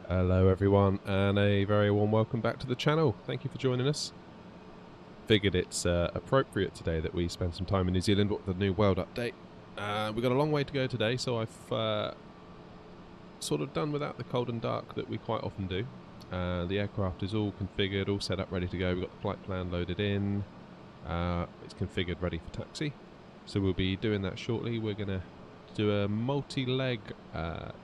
Hello everyone, and a very warm welcome back to the channel. Thank you for joining us. Figured it's appropriate today that we spend some time in New Zealand with the new world update. We've got a long way to go today, so I've sort of done without the cold and dark that we quite often do. The aircraft is all configured, all set up, ready to go. We've got the flight plan loaded in. It's configured, ready for taxi. So we'll be doing that shortly. We're going to do a multi-leg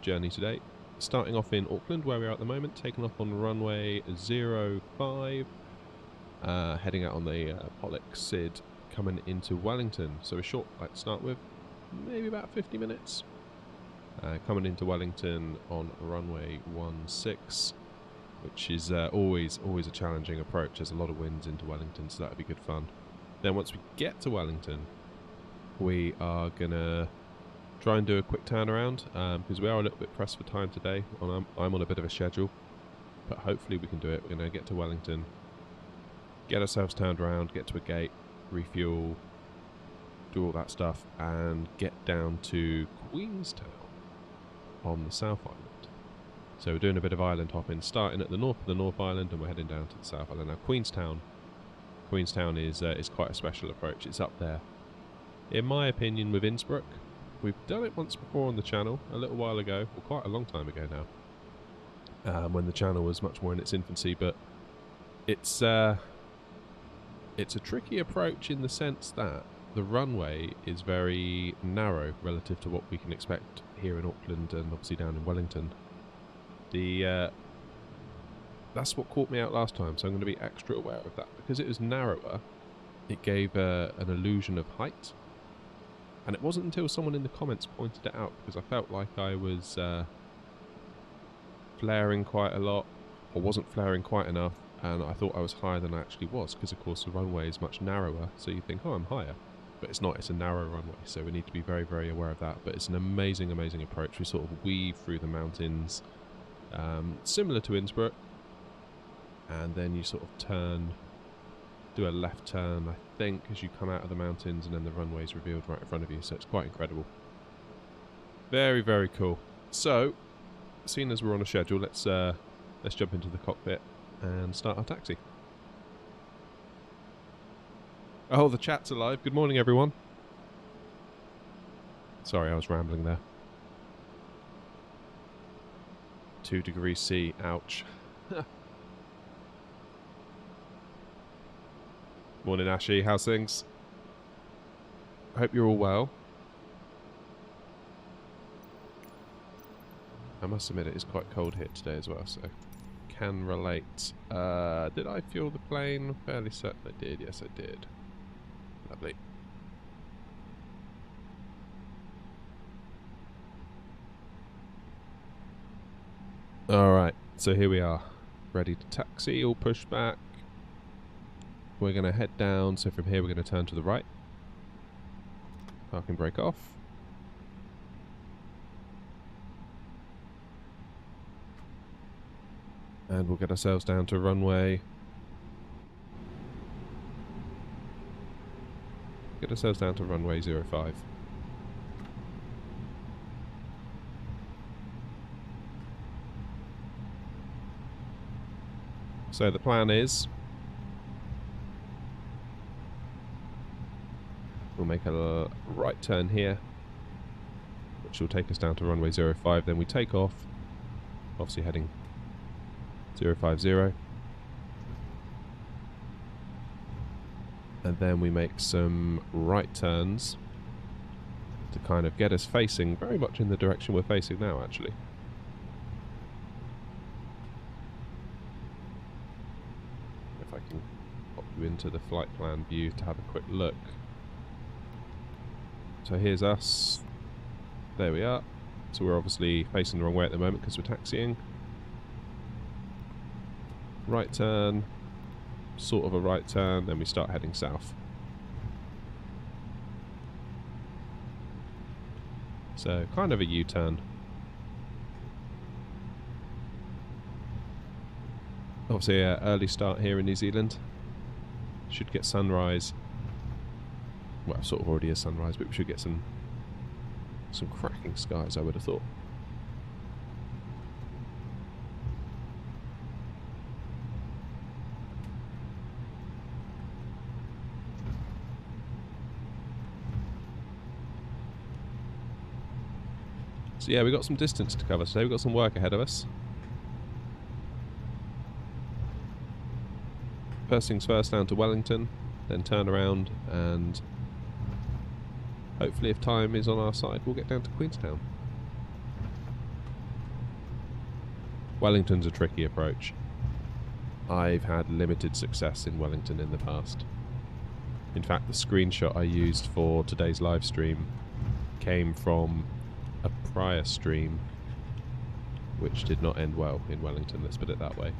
journey today. Starting off in Auckland, where we are at the moment, taking off on runway 05, heading out on the Pollock SID, coming into Wellington. So a short flight to start with, maybe about 50 minutes. Coming into Wellington on runway 16, which is always a challenging approach. There's a lot of winds into Wellington, so that'll be good fun. Then once we get to Wellington, we are going to try and do a quick turnaround because we are a little bit pressed for time today. I'm on a bit of a schedule, but hopefully we can do it. We're going to get to Wellington, get ourselves turned around, get to a gate, refuel, do all that stuff, and get down to Queenstown on the South Island. So we're doing a bit of island hopping, starting at the north of the North Island, and we're heading down to the South Island. Now Queenstown is quite a special approach. It's up there, in my opinion, with Innsbruck. We've done it once before on the channel, a little while ago, or quite a long time ago now, when the channel was much more in its infancy, but it's a tricky approach in the sense that the runway is very narrow relative to what we can expect here in Auckland and obviously down in Wellington. That's what caught me out last time, so I'm going to be extra aware of that. Because it was narrower, it gave an illusion of height. And it wasn't until someone in the comments pointed it out, because I felt like I was flaring quite a lot, or wasn't flaring quite enough, and I thought I was higher than I actually was, because of course the runway is much narrower, so you think, oh, I'm higher. But it's not, it's a narrow runway, so we need to be very, very aware of that. But it's an amazing, amazing approach. We sort of weave through the mountains, similar to Innsbruck, and then you sort of turn, do a left turn, I think, as you come out of the mountains, and then the runway is revealed right in front of you, so it's quite incredible. Very, very cool. So, seeing as we're on a schedule, let's jump into the cockpit and start our taxi. Oh, the chat's alive. Good morning, everyone. Sorry, I was rambling there. 2 degrees C, ouch. Morning, Ashy. How's things? Hope you're all well. I must admit it is quite cold here today as well, so can relate. Did I fuel the plane? Fairly certain I did. Yes, I did. Lovely. Alright, so here we are. Ready to taxi, all pushed back. We're going to head down, so from here we're going to turn to the right. Parking brake off. And we'll get ourselves down to runway. Get ourselves down to runway 05. So the plan is, we'll make a right turn here, which will take us down to runway 05. Then we take off, obviously heading 050. And then we make some right turns to kind of get us facing very much in the direction we're facing now, actually. If I can pop you into the flight plan view to have a quick look. So here's us. There we are. So we're obviously facing the wrong way at the moment because we're taxiing. Right turn. Sort of a right turn. Then we start heading south. So kind of a U-turn. Obviously an early start here in New Zealand. Should get sunrise. Well, sort of already is sunrise, but we should get some cracking skies, I would have thought. So yeah, we've got some distance to cover today. We've got some work ahead of us. First things first, down to Wellington, then turn around, and hopefully if time is on our side, we'll get down to Queenstown. Wellington's a tricky approach. I've had limited success in Wellington in the past. In fact, the screenshot I used for today's live stream came from a prior stream which did not end well in Wellington, let's put it that way.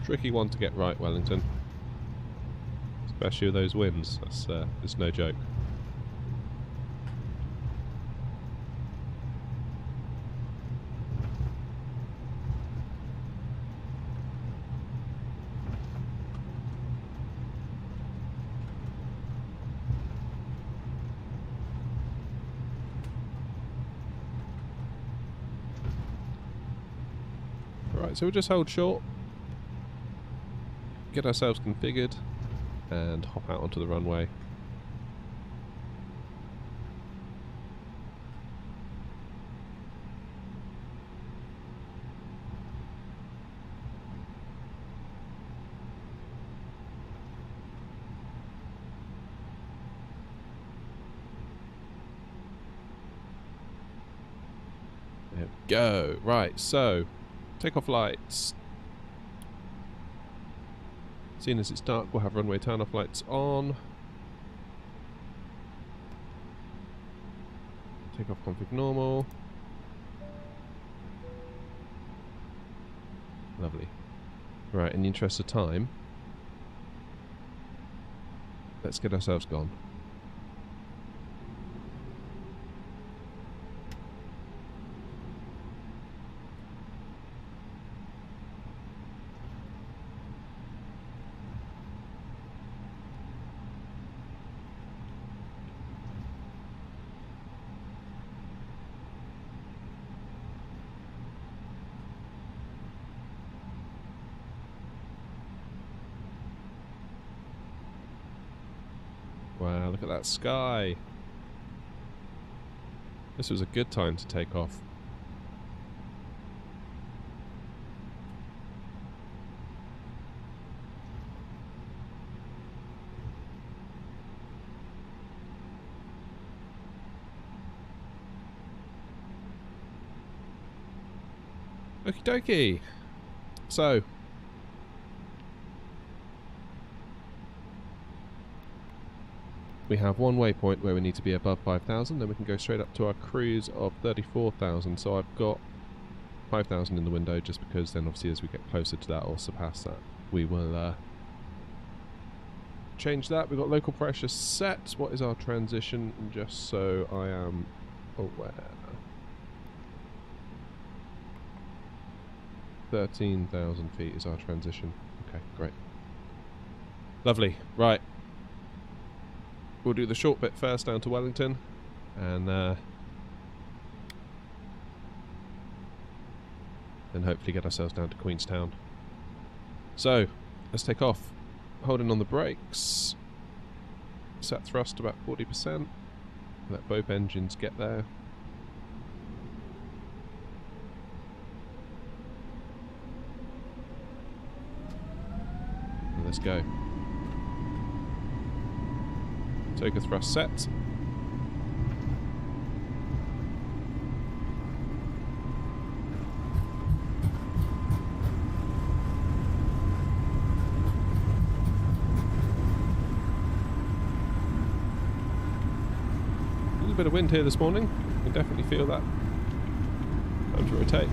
Tricky one to get right, Wellington. Especially with those winds. It's no joke. Alright, so we'll just hold short. Get ourselves configured and hop out onto the runway. There we go. Right, so takeoff lights. Seeing as it's dark, we'll have runway turn-off lights on. Takeoff config normal. Lovely. Right, in the interest of time, let's get ourselves gone. Wow, look at that sky. This was a good time to take off. Okie dokie. So, we have one waypoint where we need to be above 5,000, then we can go straight up to our cruise of 34,000. So I've got 5,000 in the window just because then obviously as we get closer to that or surpass that, we will change that. We've got local pressure set. What is our transition? Just so I am aware. 13,000 feet is our transition. Okay, great. Lovely. Right. We'll do the short bit first down to Wellington, and then hopefully get ourselves down to Queenstown. So, let's take off. Holding on the brakes. Set thrust about 40%. Let both engines get there. And let's go. Take a thrust set. A little bit of wind here this morning. You can definitely feel that. Time to rotate.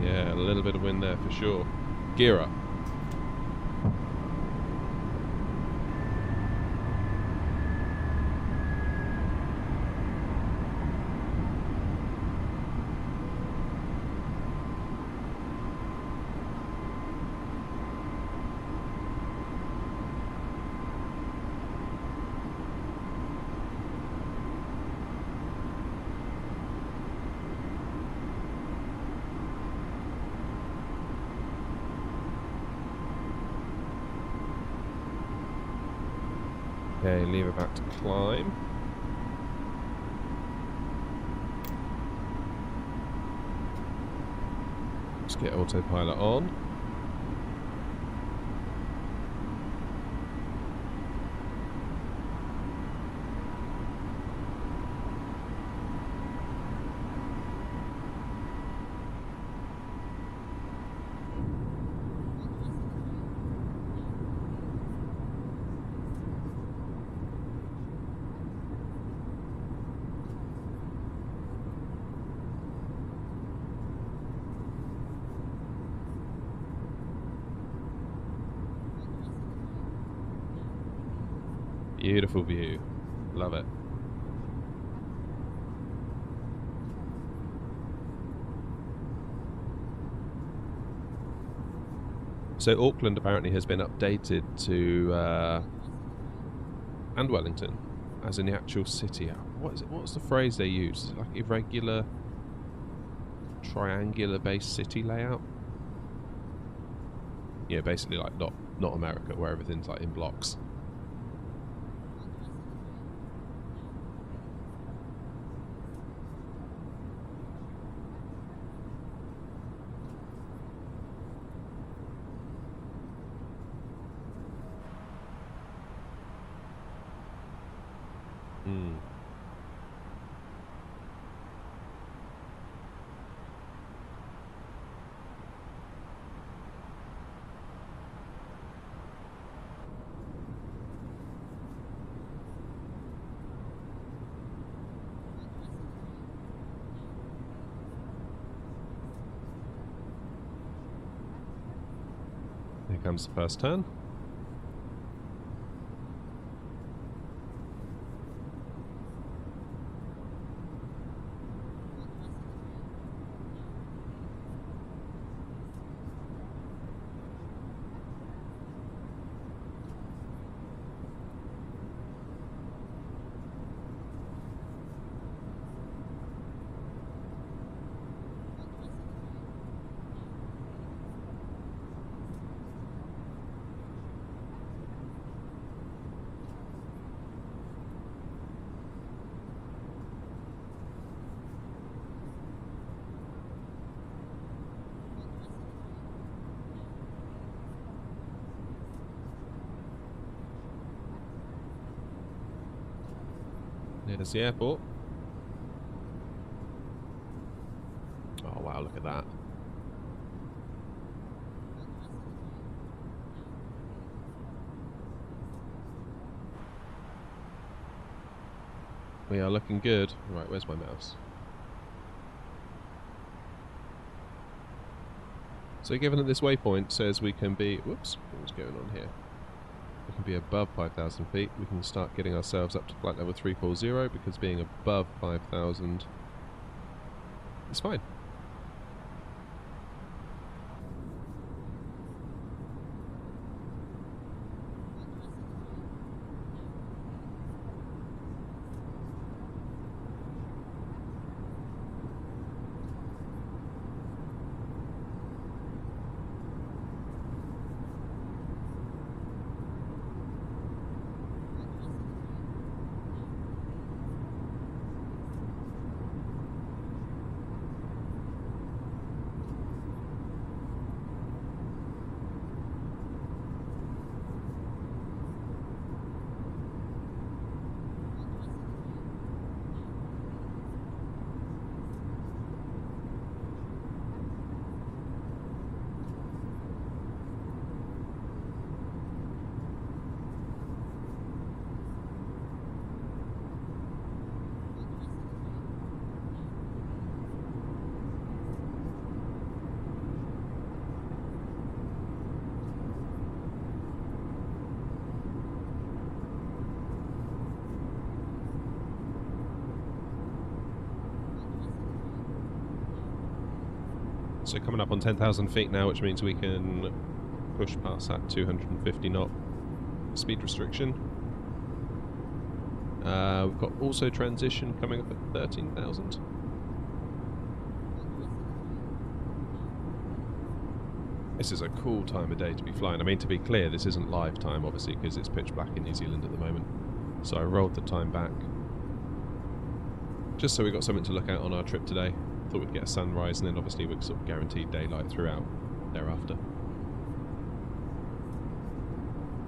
Yeah, a little bit of wind there for sure. Gear up. Okay, lever back to climb. Let's get autopilot on. Beautiful view. Love it. So Auckland apparently has been updated to, and Wellington, as in the actual city. What is it? What's the phrase they use? Is it like irregular, triangular-based city layout? Yeah, basically like not America, where everything's like in blocks. Here comes the first turn. There's the airport. Oh wow, look at that. We are looking good. Right, where's my mouse? So given that this waypoint says we can be... Whoops, what's going on here? We can be above 5,000 feet. We can start getting ourselves up to flight level 340 because being above 5,000 is fine. So coming up on 10,000 feet now, which means we can push past that 250 knot speed restriction. We've got also transition coming up at 13,000. This is a cool time of day to be flying. I mean, to be clear, this isn't live time, obviously, because it's pitch black in New Zealand at the moment. So I rolled the time back, just so we got something to look at on our trip today. Thought we'd get a sunrise, and then obviously we're sort of guaranteed daylight throughout thereafter.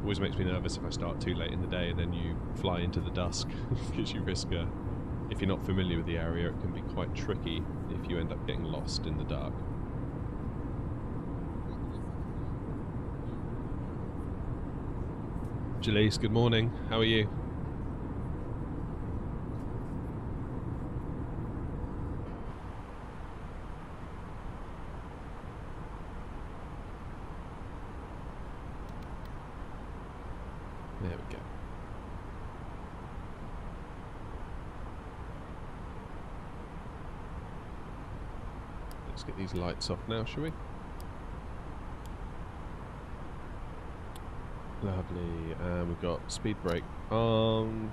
Always makes me nervous if I start too late in the day and then you fly into the dusk, because you risk, if you're not familiar with the area, it can be quite tricky if you end up getting lost in the dark. Jalise, good morning. How are you? There we go. Let's get these lights off now, shall we? Lovely. And we've got speed brake armed.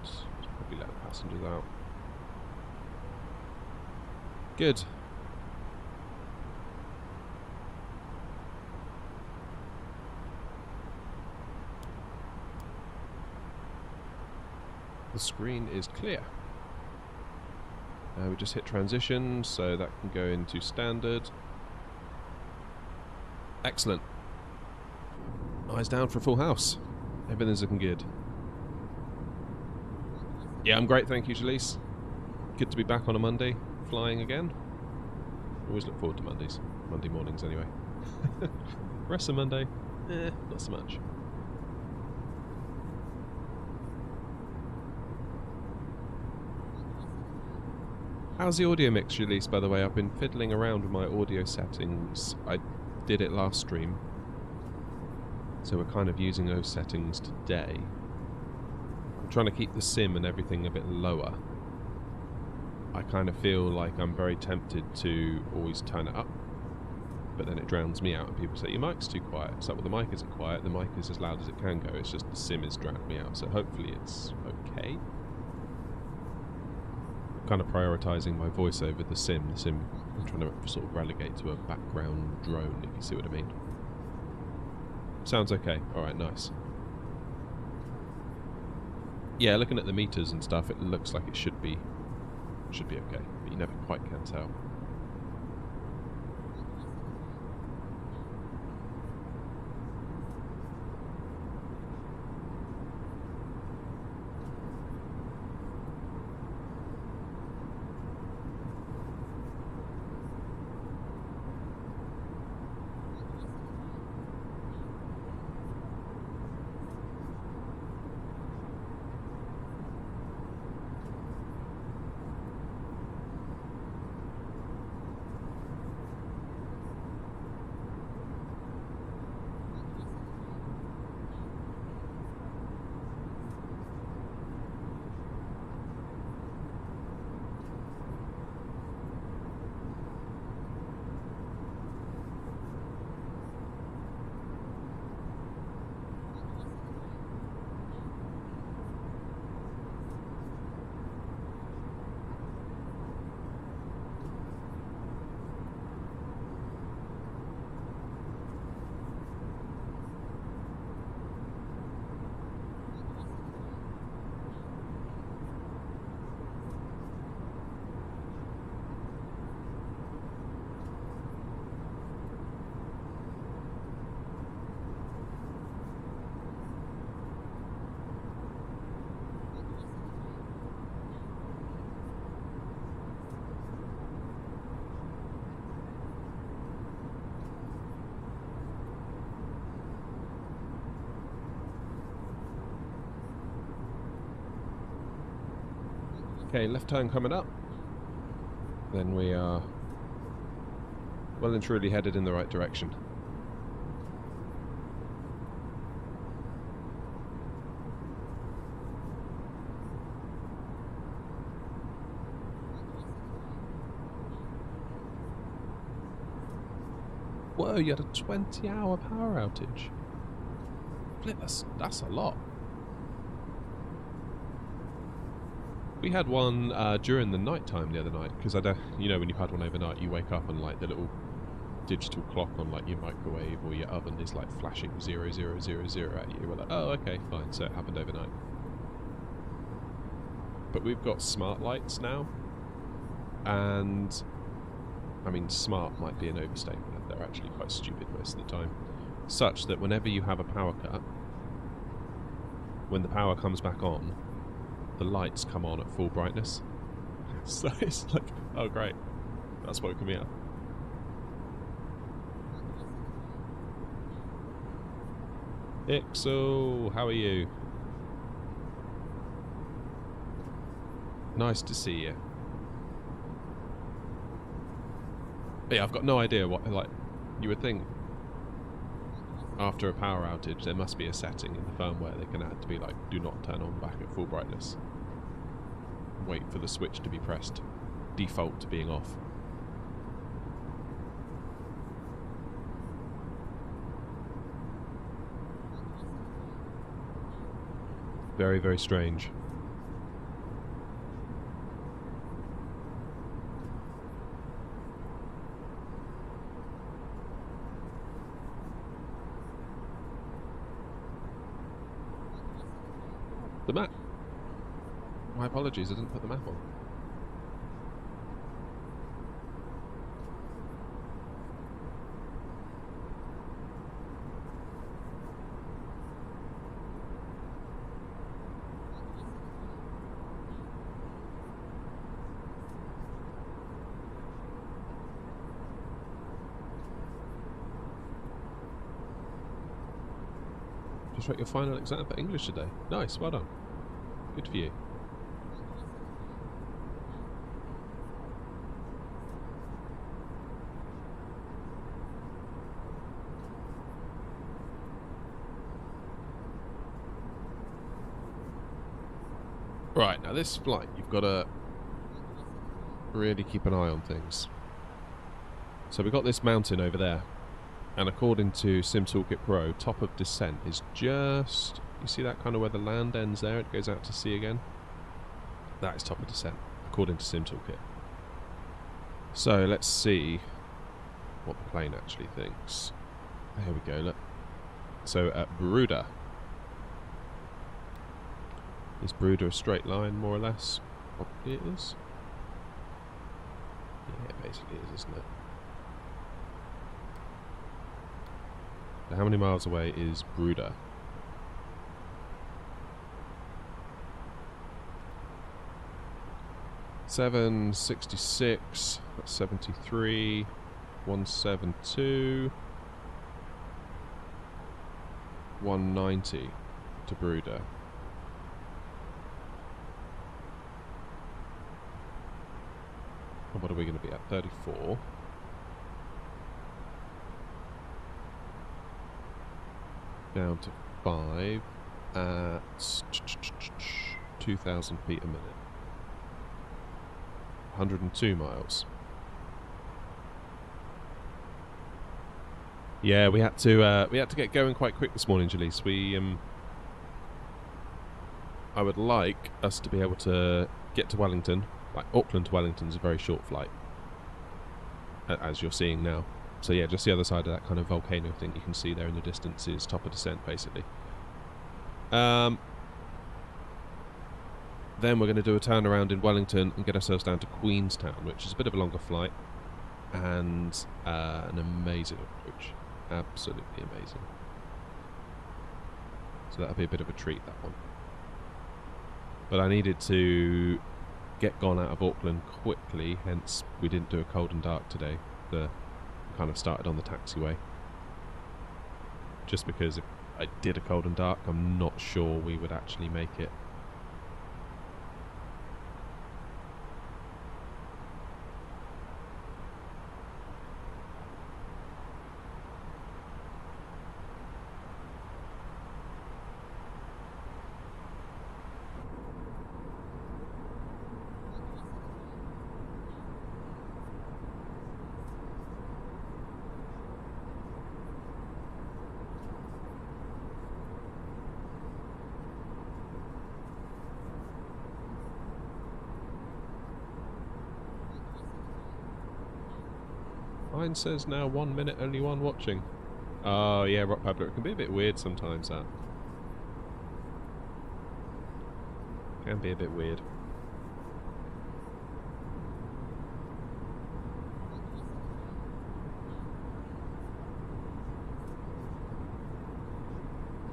Probably let the passengers out. Good. The screen is clear. We just hit transition, so that can go into standard. Excellent. Eyes down for a full house. Everything's looking good. Yeah, I'm great, thank you, Jalise. Good to be back on a Monday, flying again. Always look forward to Mondays. Monday mornings, anyway. Rest of Monday, not so much. How's the audio mix release, by the way? I've been fiddling around with my audio settings. I did it last stream, so we're kind of using those settings today. I'm trying to keep the sim and everything a bit lower. I kind of feel like I'm very tempted to always turn it up, but then it drowns me out and people say, your mic's too quiet. It's like, well, the mic isn't quiet, the mic is as loud as it can go, it's just the sim is drowning me out, so hopefully it's okay. Kind of prioritising my voice over the sim. I'm trying to sort of relegate to a background drone, if you see what I mean. Sounds okay. Alright, nice. Yeah, looking at the meters and stuff, it looks like it should be okay, but you never quite can tell. Okay, left turn coming up. Then we are well and truly headed in the right direction. Whoa, you had a 20-hour power outage. Flip, that's a lot. We had one during the night time the other night, because you know when you've had one overnight, you wake up and like the little digital clock on like your microwave or your oven is like flashing 0000 at you. We're like, oh, okay, fine. So it happened overnight. but we've got smart lights now, and I mean smart might be an overstatement, they're actually quite stupid most of the time, such that whenever you have a power cut, when the power comes back on, the lights come on at full brightness. So it's like, oh great, that's woken me up. Ixel, how are you? Nice to see you. But yeah, I've got no idea what, like, you would think after a power outage there must be a setting in the firmware they can add to be like, do not turn on back at full brightness. Wait for the switch to be pressed. Default to being off. Very, very strange. The map. My apologies, I didn't put the map on. Just wrote your final exam for English today. Nice, well done. Good for you. Right, now this flight, you've got to really keep an eye on things. So we've got this mountain over there, and according to Sim Toolkit Pro, top of descent is just, you see that kind of where the land ends there, it goes out to sea again? That is top of descent, according to Sim Toolkit. So let's see what the plane actually thinks. Here we go, look. So at Bruda. Is Bruda a straight line, more or less? Probably it is. Yeah, it basically is, isn't it? So how many miles away is Bruda? $766, that's 73, 172, 190 to Bruda. And what are we going to be at? 34. Down to 5 at 2,000 feet a minute. 102 miles. Yeah, we had to get going quite quick this morning, Jalise. I would like us to be able to get to Wellington. Like Auckland to Wellington is a very short flight, as you're seeing now. So yeah, just the other side of that kind of volcano thing you can see there in the distance is top of descent, basically. Then we're going to do a turnaround in Wellington and get ourselves down to Queenstown, which is a bit of a longer flight and an amazing approach. Absolutely amazing. So that'll be a bit of a treat, that one. But I needed to get gone out of Auckland quickly, hence we didn't do a cold and dark today. The kind of started on the taxiway. Just because if I did a cold and dark, I'm not sure we would actually make it. Mine says now 1 minute, only one watching. Oh yeah, Rock Paddler, it can be a bit weird sometimes, that. Can be a bit weird.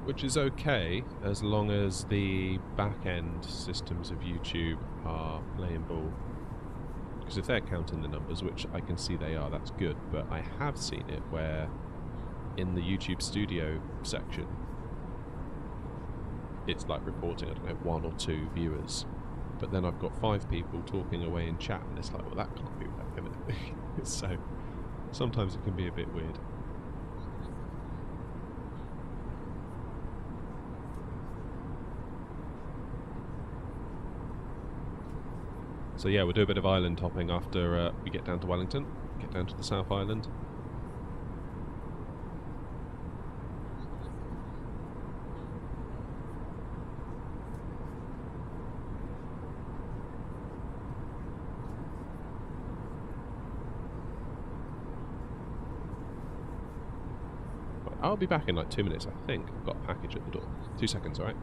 which is okay as long as the back-end systems of YouTube are playing ball. Because if they're counting the numbers, which I can see they are, that's good. But I have seen it where in the YouTube Studio section, it's like reporting, I don't know, 1 or 2 viewers. But then I've got 5 people talking away in chat, and it's like, well, that can't be right, can it? So sometimes it can be a bit weird. So yeah, we'll do a bit of island hopping after we get down to Wellington, get down to the South Island. I'll be back in like 2 minutes, I think. I've got a package at the door. 2 seconds, alright?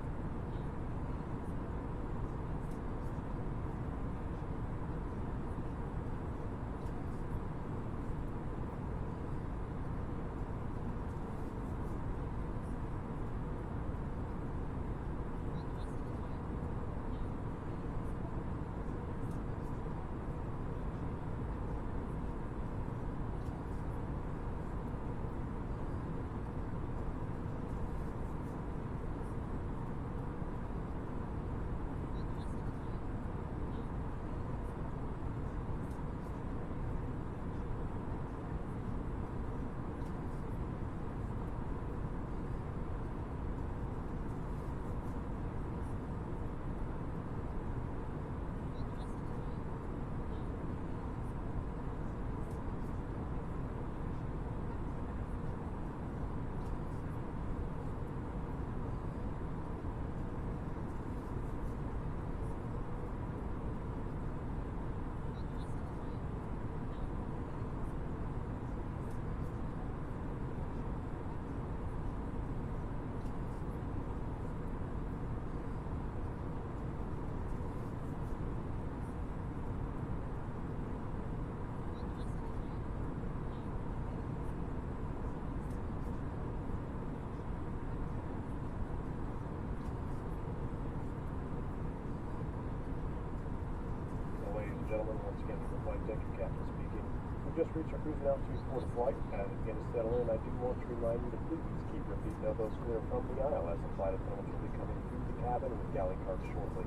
Gentlemen, once again from the flight deck, your captain speaking. We've just reached our cruising altitude for the flight, and to begin to settle in, I do want to remind you to please keep your seat elbows clear from the aisle as the flight attendants will be coming through the cabin with galley carts shortly.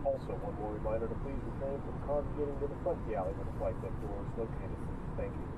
Also, one more reminder to please refrain from congregating to the front galley where the flight deck door is located. Thank you.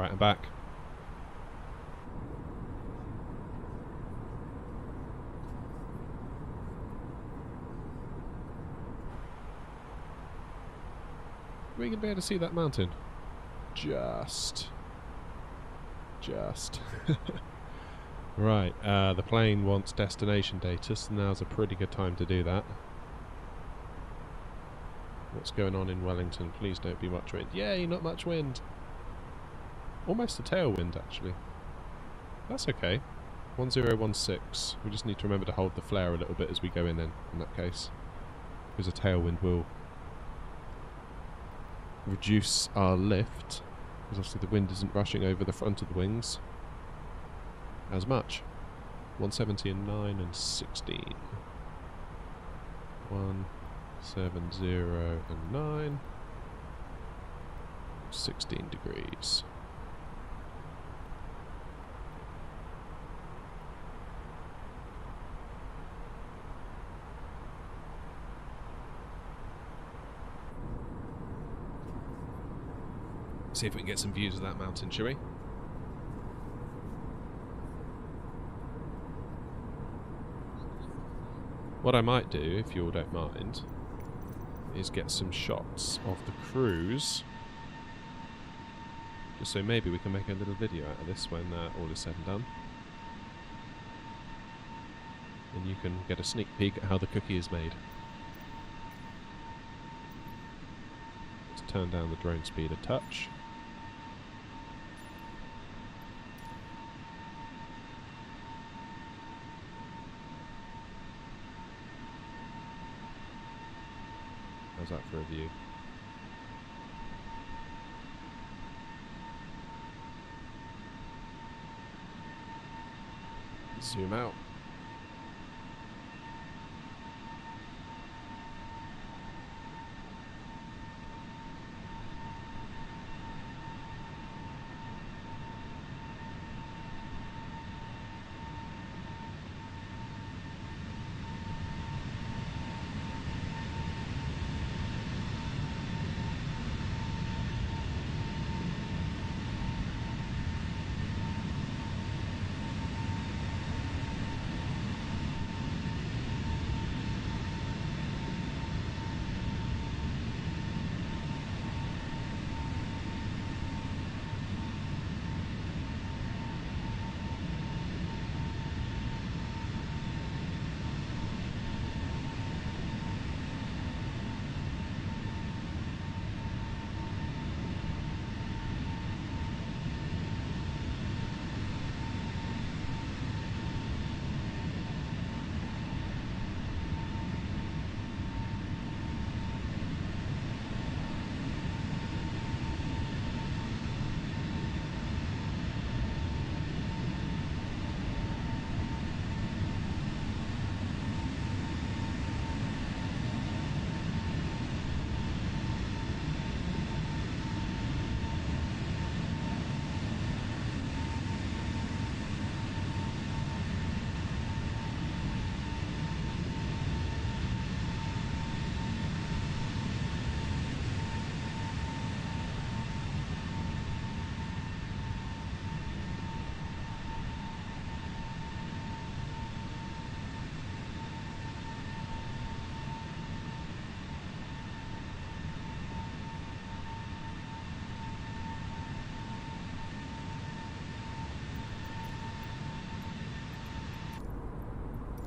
Alright, I'm back. Are we going to be able to see that mountain? Just. Right, the plane wants destination data, so now's a pretty good time to do that. What's going on in Wellington? Please don't be much wind. Yay, not much wind. Almost a tailwind, actually. That's okay. 1016. We just need to remember to hold the flare a little bit as we go in that case. Because a tailwind will reduce our lift. Because obviously the wind isn't rushing over the front of the wings as much. 170 and 9 and 16. 170 and 9. 16 degrees. See if we can get some views of that mountain, shall we? What I might do, if you all don't mind, is get some shots of the cruise. Just so maybe we can make a little video out of this when all is said and done. And you can get a sneak peek at how the cookie is made. Let's turn down the drone speed a touch. How's that for a view? Zoom out.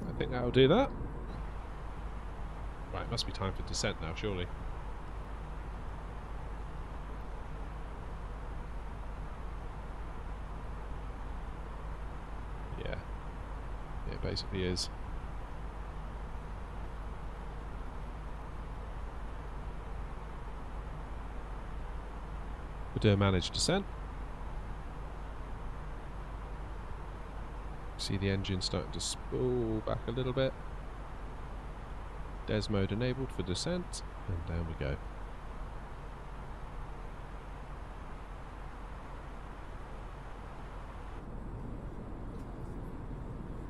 I think that'll do that. Right, must be time for descent now, surely. Yeah. It basically is. We'll do a managed descent. See the engine starting to spool back a little bit. Des mode enabled for descent, and down we go.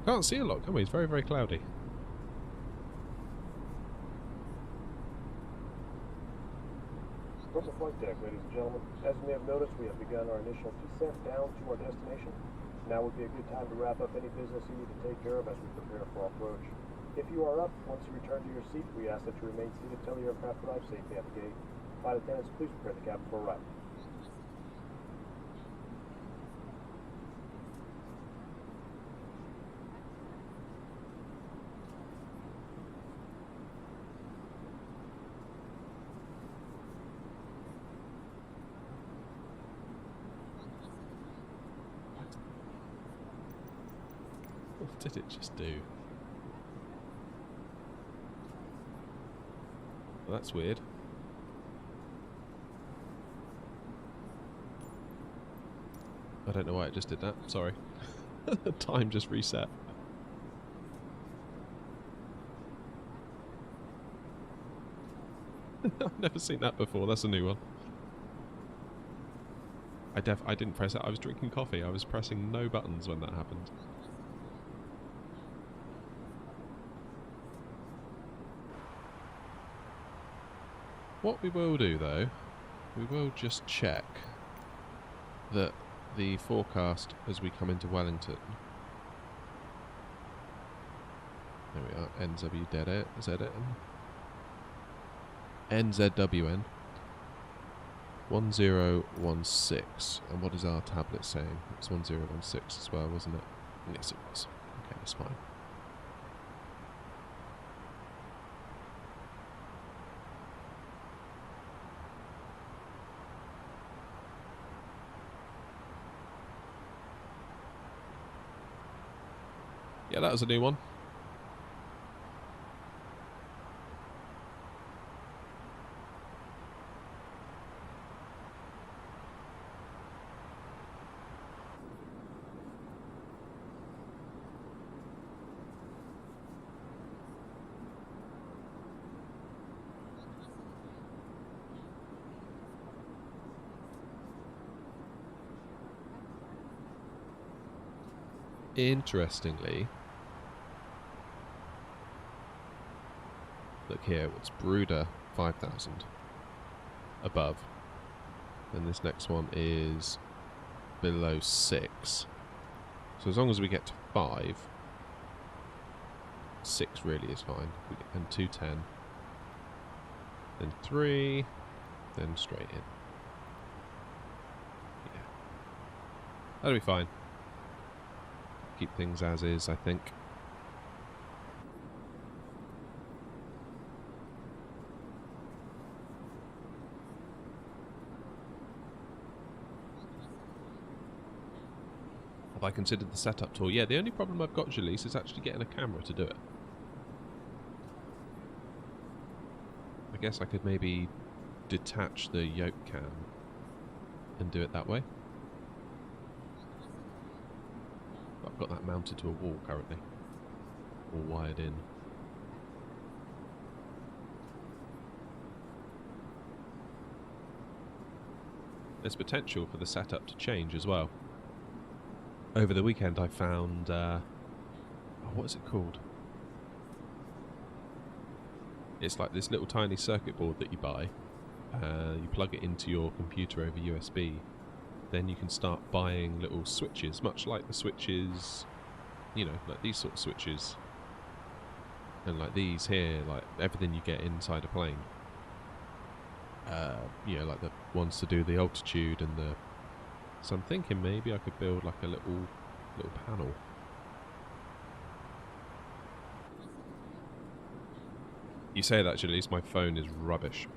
Can't see a lot, can we? It's very, very cloudy. at the flight deck, ladies and gentlemen. As you may have noticed, we have begun our initial descent down to our destination. Now would be a good time to wrap up any business you need to take care of as we prepare for approach. If you are up, once you return to your seat, we ask that you remain seated until the aircraft arrives safely at the gate. Flight attendants, please prepare the cabin for arrival. What did it just do? Well, that's weird. I don't know why it just did that. Sorry. Time just reset. I've never seen that before. That's a new one. I didn't press it. I was drinking coffee. I was pressing no buttons when that happened. What we will do, though, we will just check that the forecast as we come into Wellington. There we are, NZWN 1016. And what is our tablet saying? It's 1016 as well, wasn't it? Yes, it was. Okay, that's fine. Yeah, that was a new one. Interestingly, look here, it's Brooder 5000 above, and this next one is below 6. So as long as we get to 5, 6 really is fine. And 210, then 3, then straight in. Yeah, that'll be fine. Keep things as is, I think. Have I considered the setup tool? Yeah, the only problem I've got, Jalise, is actually getting a camera to do it. I guess I could maybe detach the yoke cam and do it that way. I've got that mounted to a wall currently, all wired in. There's potential for the setup to change as well. Over the weekend I found, what is it called? It's like this little tiny circuit board that you buy. You plug it into your computer over USB. Then you can start buying little switches, much like the switches, you know, like these sort of switches. And like these here, like everything you get inside a plane. You know, like the ones to do the altitude and the... So I'm thinking maybe I could build like a little panel. You say that, Jalise, my phone is rubbish.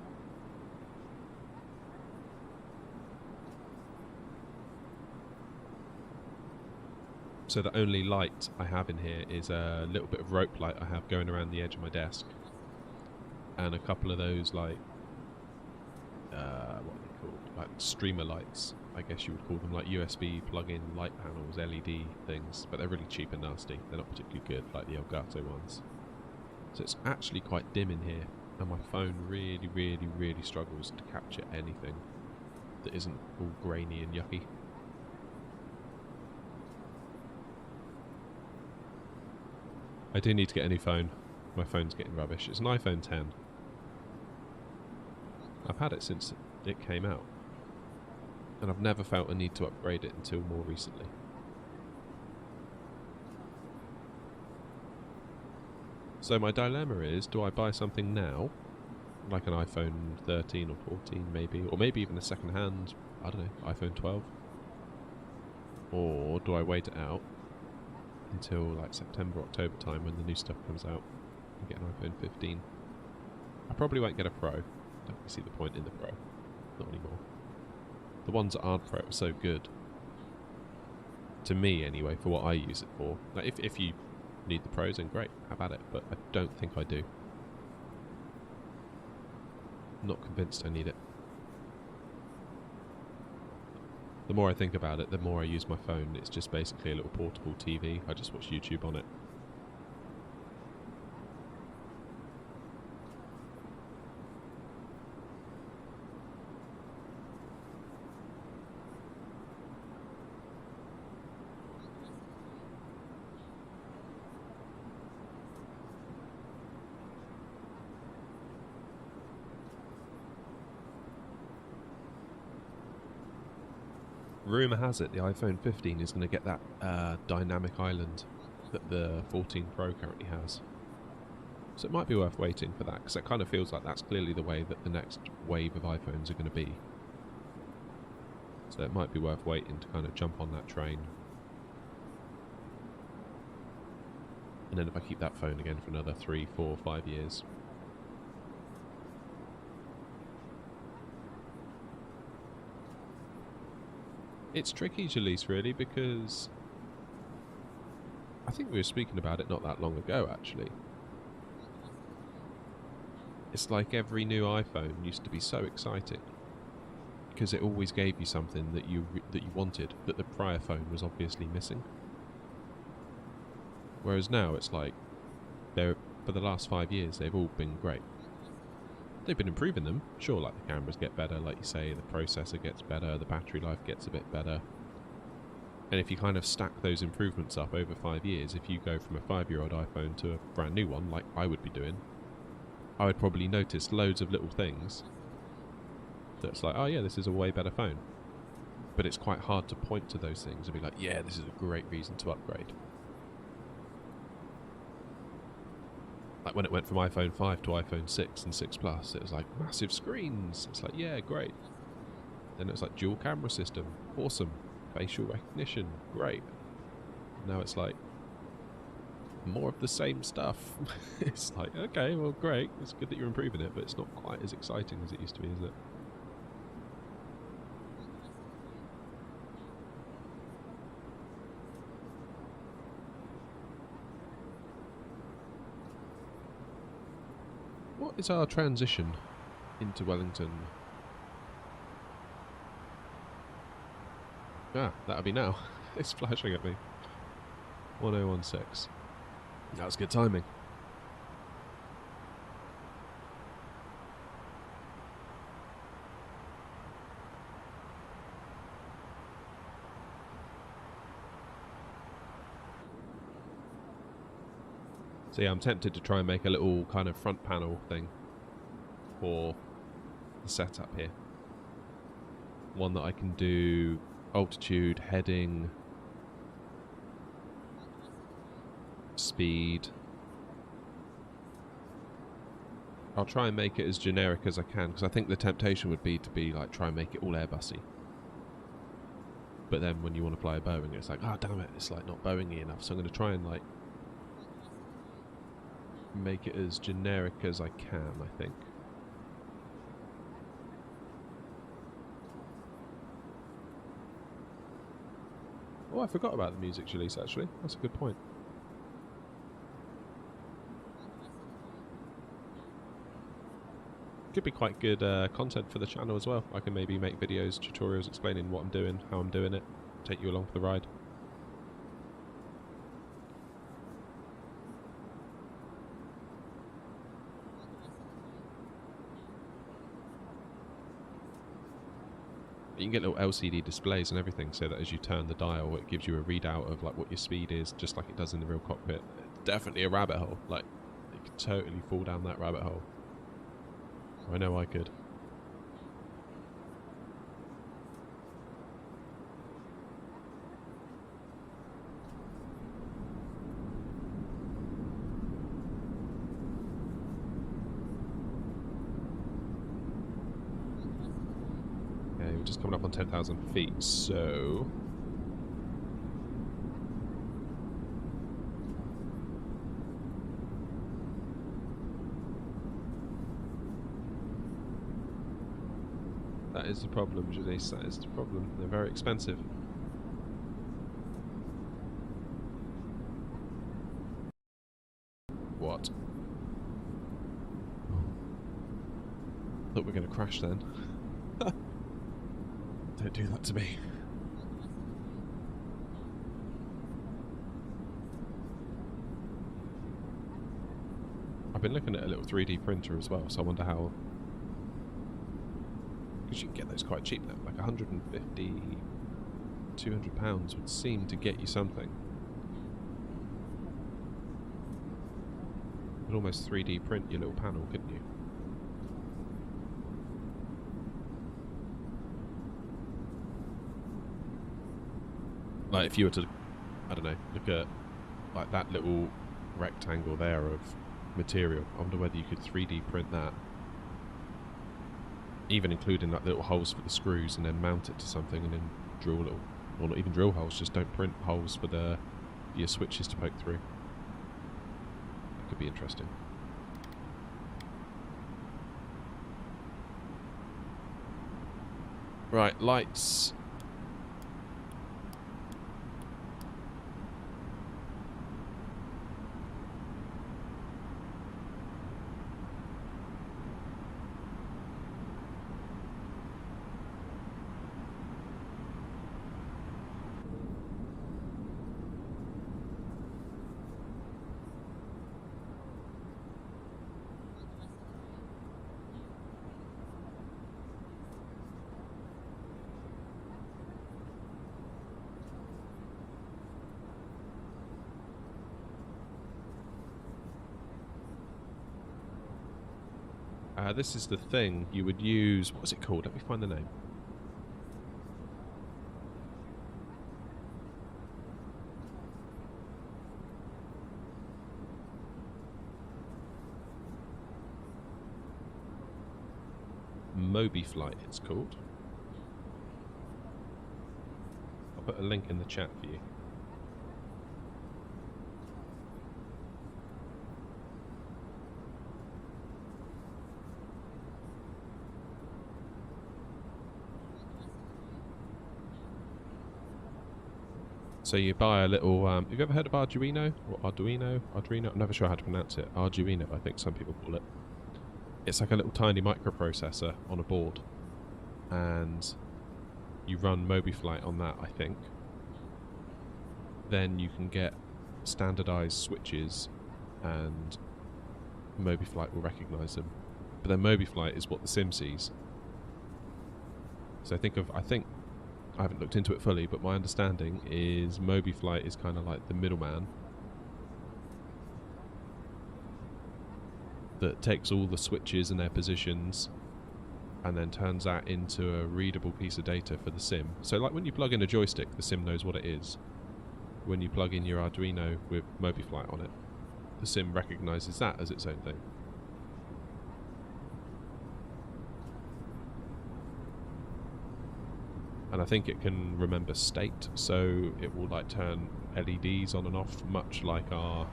So the only light I have in here is a little bit of rope light I have going around the edge of my desk. And a couple of those, like, what are they called? Like streamer lights, I guess you would call them, like USB plug-in light panels, LED things. But they're really cheap and nasty. They're not particularly good, like the Elgato ones. So it's actually quite dim in here. And my phone really, really, really struggles to capture anything that isn't all grainy and yucky. I do need to get a new phone. My phone's getting rubbish. It's an iPhone 10. I've had it since it came out. And I've never felt a need to upgrade it until more recently. So my dilemma is, do I buy something now, like an iPhone 13 or 14 maybe, or maybe even a second-hand, I don't know, iPhone 12? Or do I wait it out until like September, October time when the new stuff comes out and get an iPhone 15? I probably won't get a Pro. Don't really see the point in the Pro. Not anymore. The ones that aren't Pro are so good. To me anyway, for what I use it for. Like if you need the Pros, then great, have at it, but I don't think I do. I'm not convinced I need it. The more I think about it, the more I use my phone. It's just basically a little portable TV. I just watch YouTube on it. Rumour has it the iPhone 15 is going to get that dynamic island that the 14 Pro currently has. So it might be worth waiting for that, because it kind of feels like that's clearly the way that the next wave of iPhones are going to be. So it might be worth waiting to kind of jump on that train. And then if I keep that phone again for another 3, 4, 5 years. It's tricky, Jalise, really, because I think we were speaking about it not that long ago, actually. It's like every new iPhone used to be so exciting because it always gave you something that you wanted that the prior phone was obviously missing. Whereas now it's like, for the last 5 years, they've all been great. They've been improving them, sure, like the cameras get better, like you say, the processor gets better, the battery life gets a bit better. And if you kind of stack those improvements up over 5 years, if you go from a 5-year-old iPhone to a brand new one, like I would be doing, I would probably notice loads of little things that's like, oh yeah, this is a way better phone. But it's quite hard to point to those things and be like, yeah, this is a great reason to upgrade. Like when it went from iPhone 5 to iPhone 6 and 6 Plus, it was like massive screens. It's like, yeah, great. Then it was like dual camera system, awesome. Facial recognition, great. Now it's like more of the same stuff. It's like, okay, well, great. It's good that you're improving it, but it's not quite as exciting as it used to be, is it? What is our transition into Wellington? Ah, that'll be now. It's flashing at me. 1016. That was good timing. So yeah, I'm tempted to try and make a little kind of front panel thing for the setup here. One that I can do altitude, heading, speed. I'll try and make it as generic as I can, because I think the temptation would be to be like, try and make it all Airbusy. But then when you want to fly a Boeing, it's like, oh damn it, it's like not Boeing-y enough. So I'm going to try and like make it as generic as I can, I think. Oh, I forgot about the music release, actually. That's a good point. Could be quite good content for the channel as well. I can maybe make videos, tutorials explaining what I'm doing, how I'm doing it, take you along for the ride. You can get little LCD displays and everything, so that as you turn the dial, it gives you a readout of like what your speed is, just like it does in the real cockpit. Definitely a rabbit hole. Like, you could totally fall down that rabbit hole. I know I could. coming up on 10,000 feet, so... That is the problem, Janice, that is the problem. They're very expensive. What? Thought we were going to crash then. Don't do that to me. I've been looking at a little 3D printer as well, so I wonder how... Because you can get those quite cheap now, like 150, 200 pounds would seem to get you something. You could almost 3D print your little panel, couldn't you? Like if you were to, I don't know, look at like that little rectangle there of material, I wonder whether you could 3D print that. Even including like little holes for the screws and then mount it to something and then drill little, or not even drill holes, just don't print holes for your switches to poke through. That could be interesting. Right, lights. This is the thing you would use. What was it called? Let me find the name. Moby Flight, it's called. I'll put a link in the chat for you. So you buy a little, have you ever heard of Arduino? Or Arduino? Arduino? I'm never sure how to pronounce it. Arduino, I think some people call it. It's like a little tiny microprocessor on a board. And you run Moby Flight on that, I think. Then you can get standardized switches and Moby Flight will recognize them. But then Moby Flight is what the sim sees. So I haven't looked into it fully, but my understanding is Moby Flight is kind of like the middleman that takes all the switches and their positions and then turns that into a readable piece of data for the sim. So like when you plug in a joystick, the sim knows what it is. When you plug in your Arduino with Moby Flight on it, the sim recognises that as its own thing. And I think it can remember state, so it will like turn LEDs on and off, much like our...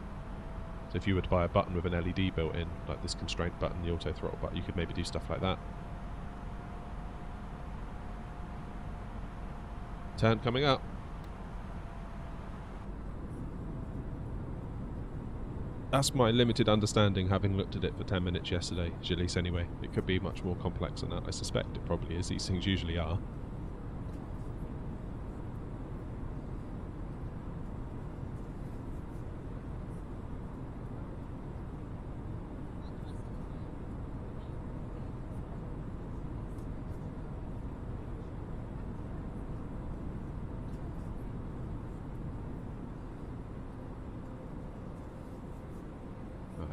So if you were to buy a button with an LED built in, like this constraint button, the auto throttle button, you could maybe do stuff like that. Turn coming up. That's my limited understanding, having looked at it for 10 minutes yesterday, at least anyway. It could be much more complex than that. I suspect it probably is. These things usually are.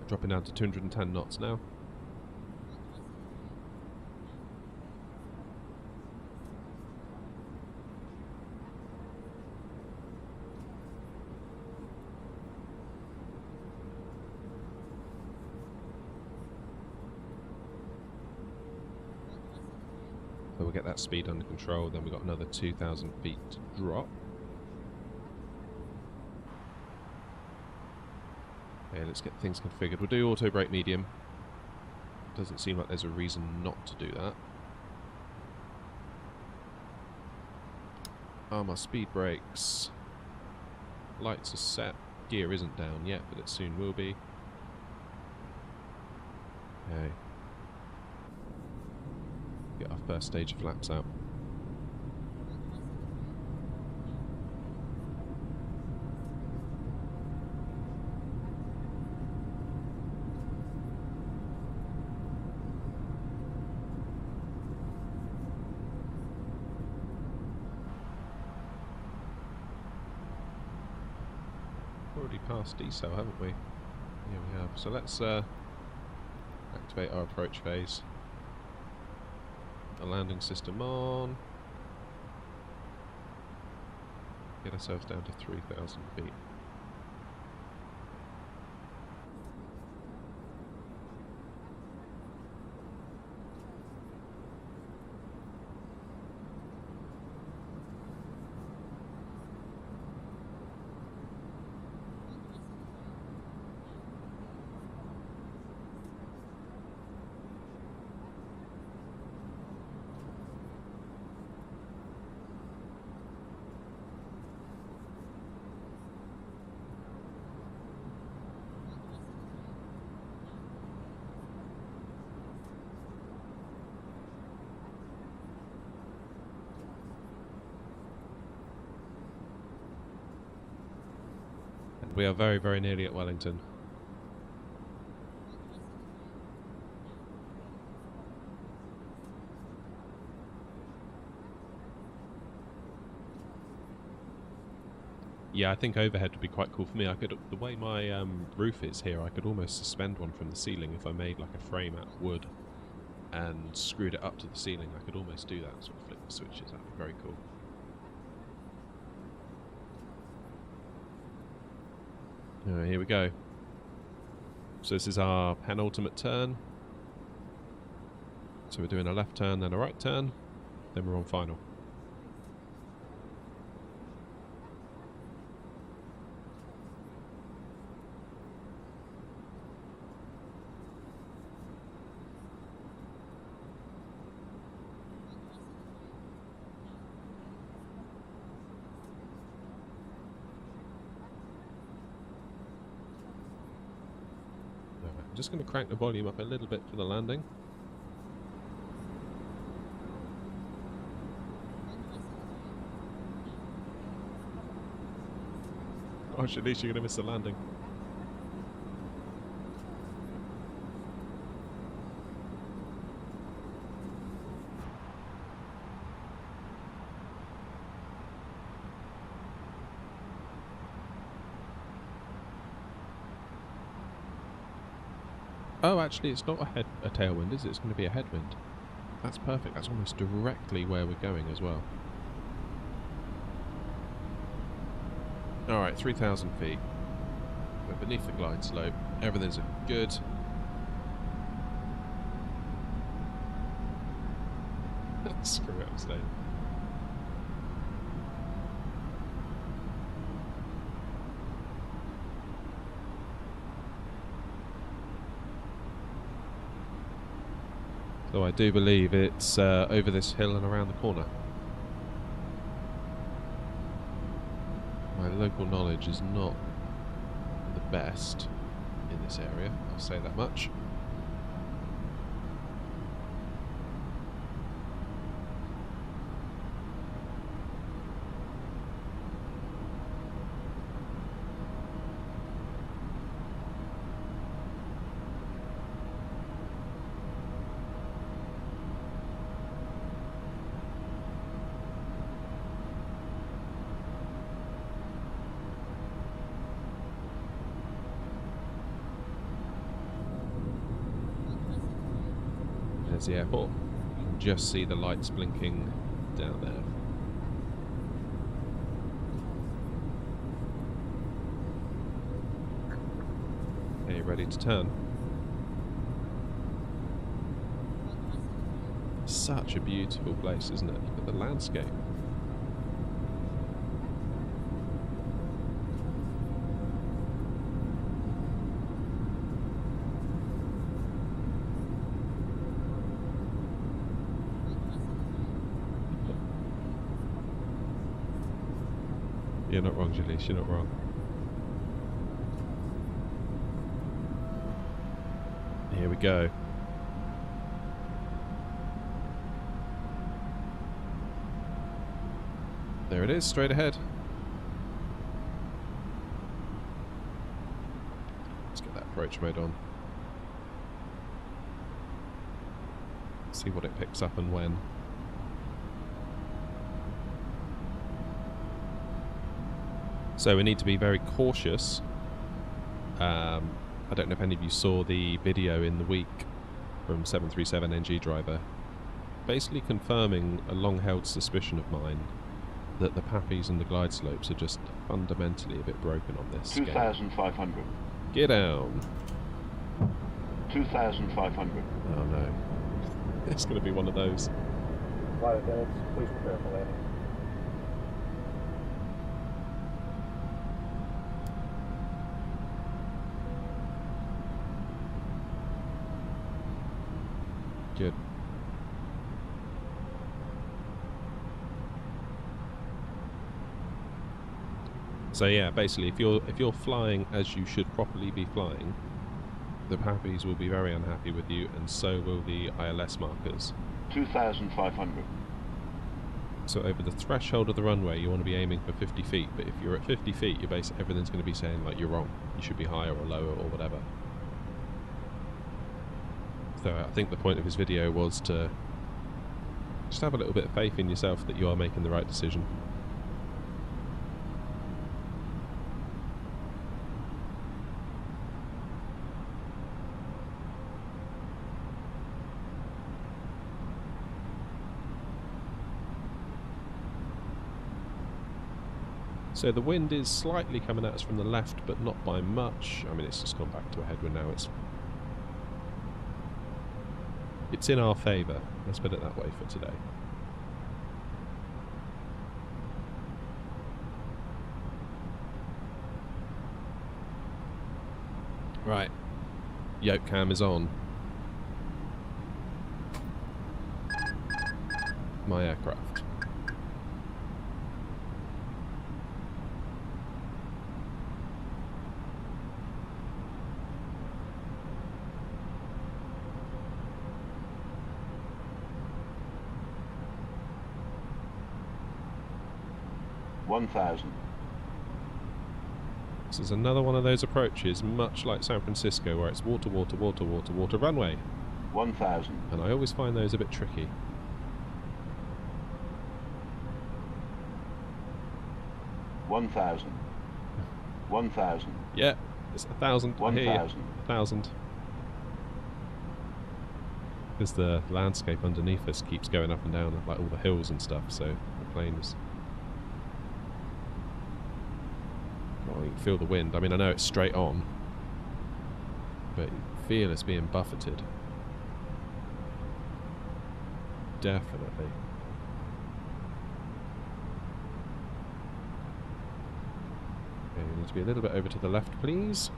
Dropping down to 210 knots now. So we're we'll get that speed under control, then we've got another 2,000 feet to drop. Okay, let's get things configured. We'll do auto brake medium. Doesn't seem like there's a reason not to do that. My speed brakes. Lights are set. Gear isn't down yet, but it soon will be. Okay. Get our first stage of flaps out. Already passed decel, haven't we? Yeah, we have. So let's activate our approach phase. The landing system on. Get ourselves down to 3,000 feet. We are very, very nearly at Wellington. Yeah, I think overhead would be quite cool for me. I could, the way my roof is here, I could almost suspend one from the ceiling if I made like a frame out of wood and screwed it up to the ceiling. I could almost do that, sort of flip the switches. That'd be very cool. Alright, here we go. So this is our penultimate turn. So we're doing a left turn, then a right turn, then we're on final. I'm just going to crank the volume up a little bit for the landing. Gosh, at least you're going to miss the landing. Oh, actually, it's not a tailwind, is it? It's going to be a headwind. That's perfect. That's almost directly where we're going as well. Alright, 3,000 feet. We're beneath the glide slope. Everything's good. Screw it, I'm staying. So I do believe it's over this hill and around the corner. My local knowledge is not the best in this area, I'll say that much. There's the airport. You can just see the lights blinking down there. Are you ready to turn? So such a beautiful place, isn't it? Look at the landscape. You're not wrong, Jalise, you're not wrong. Here we go. There it is, straight ahead. Let's get that approach mode on. See what it picks up and when. So we need to be very cautious. I don't know if any of you saw the video in the week from 737NG driver, basically confirming a long-held suspicion of mine that the pappies and the glide slopes are just fundamentally a bit broken on this. 2,500. Get down. 2,500. Oh no. It's going to be one of those. Flight attendants, please prepare for landing. Good. So yeah, basically, if you're flying as you should properly be flying, the pappies will be very unhappy with you, and so will the ILS markers. 2,500. So over the threshold of the runway, you want to be aiming for 50 feet. But if you're at 50 feet, you're basically everything's going to be saying like you're wrong. You should be higher or lower or whatever. So I think the point of his video was to just have a little bit of faith in yourself that you are making the right decision. So the wind is slightly coming at us from the left, but not by much. I mean, it's just gone back to a headwind now. It's in our favour, let's put it that way for today. Right, yoke cam is on. My aircraft. This is another one of those approaches, much like San Francisco, where it's water, water, water, water, water, runway. 1,000. And I always find those a bit tricky. 1,000. 1,000. Yeah, it's 1,000. 1,000. 1,000. Because the landscape underneath us keeps going up and down, like all the hills and stuff, so the plane's... You can feel the wind. I mean, I know it's straight on, but you feel it's being buffeted. Definitely. Okay, we need to be a little bit over to the left, please.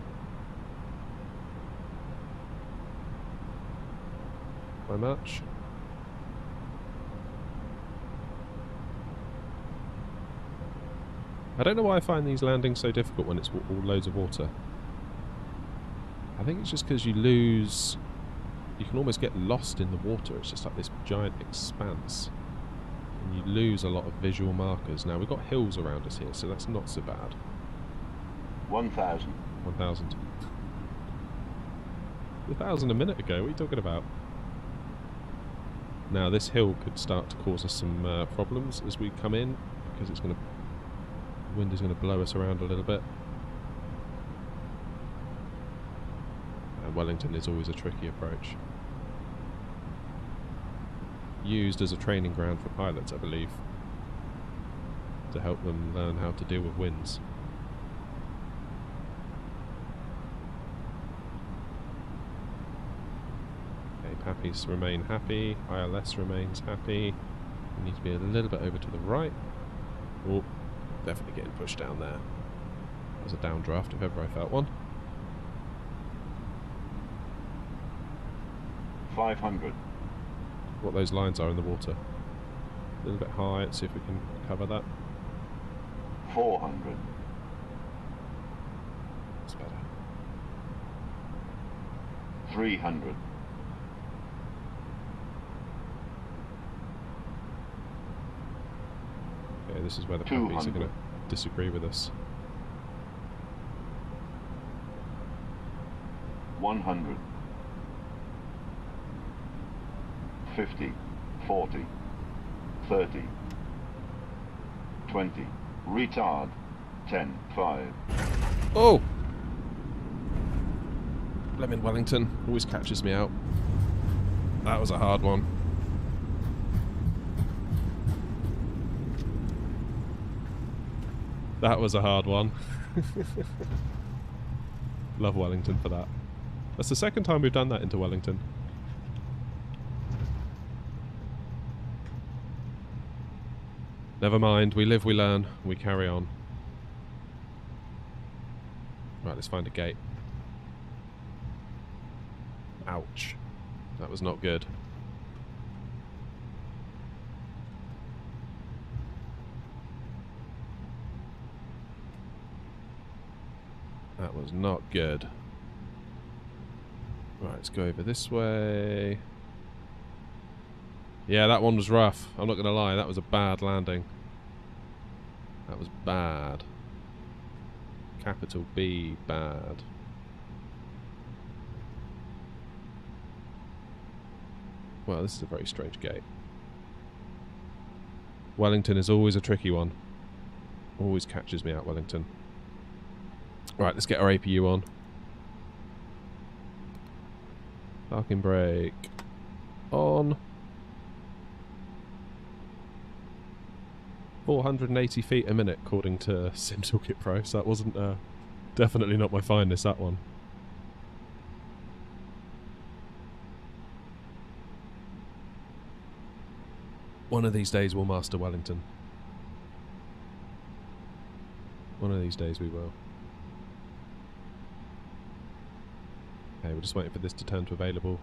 By much. I don't know why I find these landings so difficult when it's all loads of water. I think it's just because you lose... You can almost get lost in the water. It's just like this giant expanse. And you lose a lot of visual markers. Now, we've got hills around us here, so that's not so bad. 1,000. 1,000. 1,000 a minute ago, what are you talking about? Now, this hill could start to cause us some problems as we come in, because it's going to... The wind is going to blow us around a little bit. And Wellington is always a tricky approach. Used as a training ground for pilots, I believe, to help them learn how to deal with winds. Okay, Happies remain happy. ILS remains happy. We need to be a little bit over to the right. Oh, definitely getting pushed down there. There's a downdraft if ever I felt one. 500. What those lines are in the water. A little bit high. Let's see if we can cover that. 400. That's better. 300. Okay, this is where the puppies are 200. going to disagree with us. 100. 50. 40. 30. 20. Retard. 10. 5. Oh! Blemmin' Wellington always catches me out. That was a hard one. That was a hard one. Love Wellington for that. That's the second time we've done that into Wellington. Never mind, we live, we learn, we carry on. Right, let's find a gate. Ouch. That was not good. That was not good. Right, let's go over this way. Yeah, that one was rough. I'm not going to lie, that was a bad landing. That was bad. Capital B, bad. Well, this is a very strange gate. Wellington is always a tricky one. Always catches me out, Wellington. Right, let's get our APU on. Parking brake on. 480 feet a minute according to Sim Toolkit Pro, so that wasn't definitely not my finest, that one. One of these days we'll master Wellington. One of these days we will. Okay, we're just waiting for this to turn to available.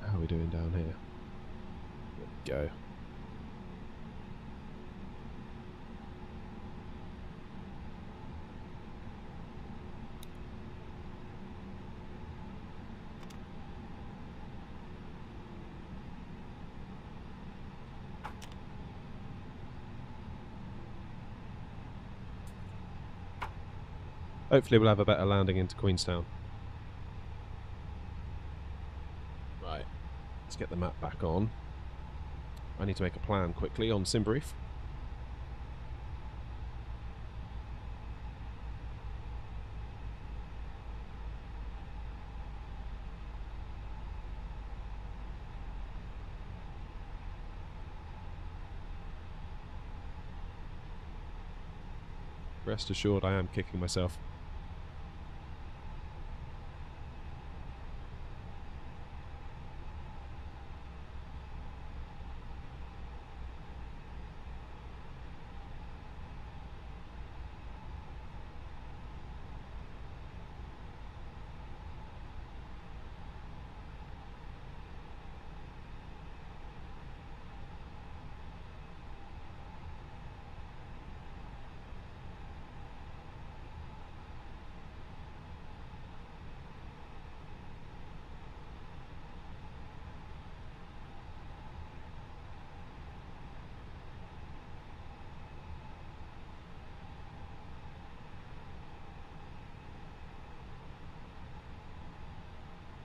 How are we doing down here? There we go. Hopefully we'll have a better landing into Queenstown. Right, let's get the map back on. I need to make a plan quickly on SimBrief. Rest assured I am kicking myself.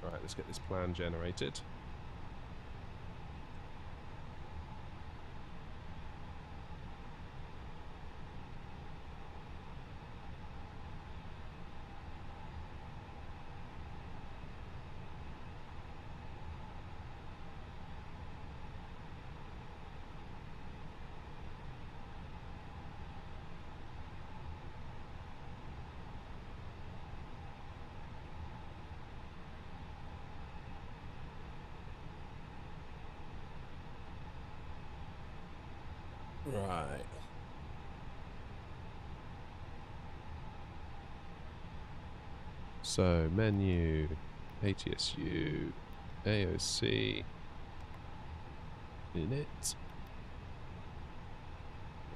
Right, let's get this plan generated. Right. So, menu, ATSU, AOC, init.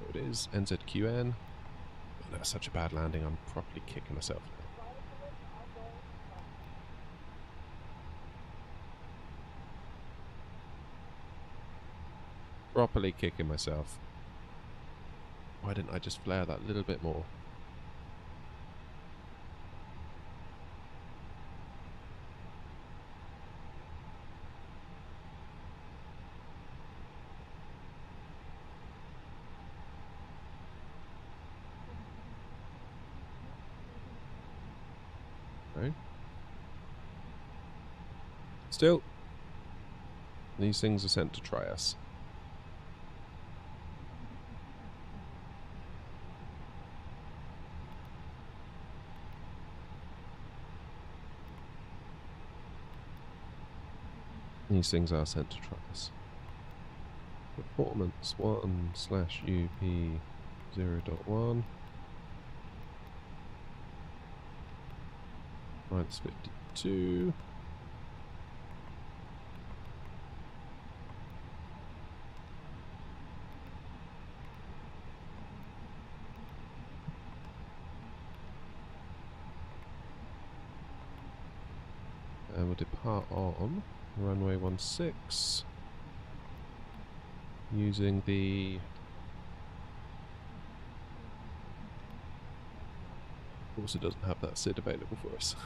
There it is, NZQN. Oh, that's such a bad landing, I'm properly kicking myself now. Properly kicking myself. Why didn't I just flare that a little bit more? No. Still, these things are sent to try us. These things are sent to try us. Performance 1/UP 0.1 -52. And we'll depart on runway 16 using the of course it doesn't have that SID available for us.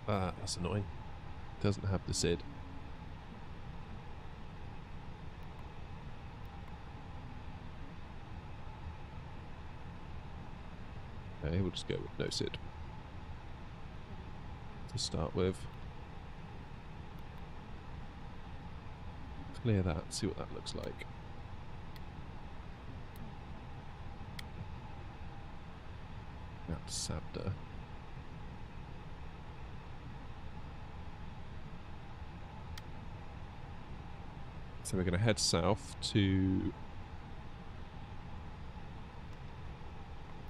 That's annoying. Doesn't have the SID. Okay, we'll just go with no SID to start with. Clear that, see what that looks like. That's Sabda. So we're going to head south to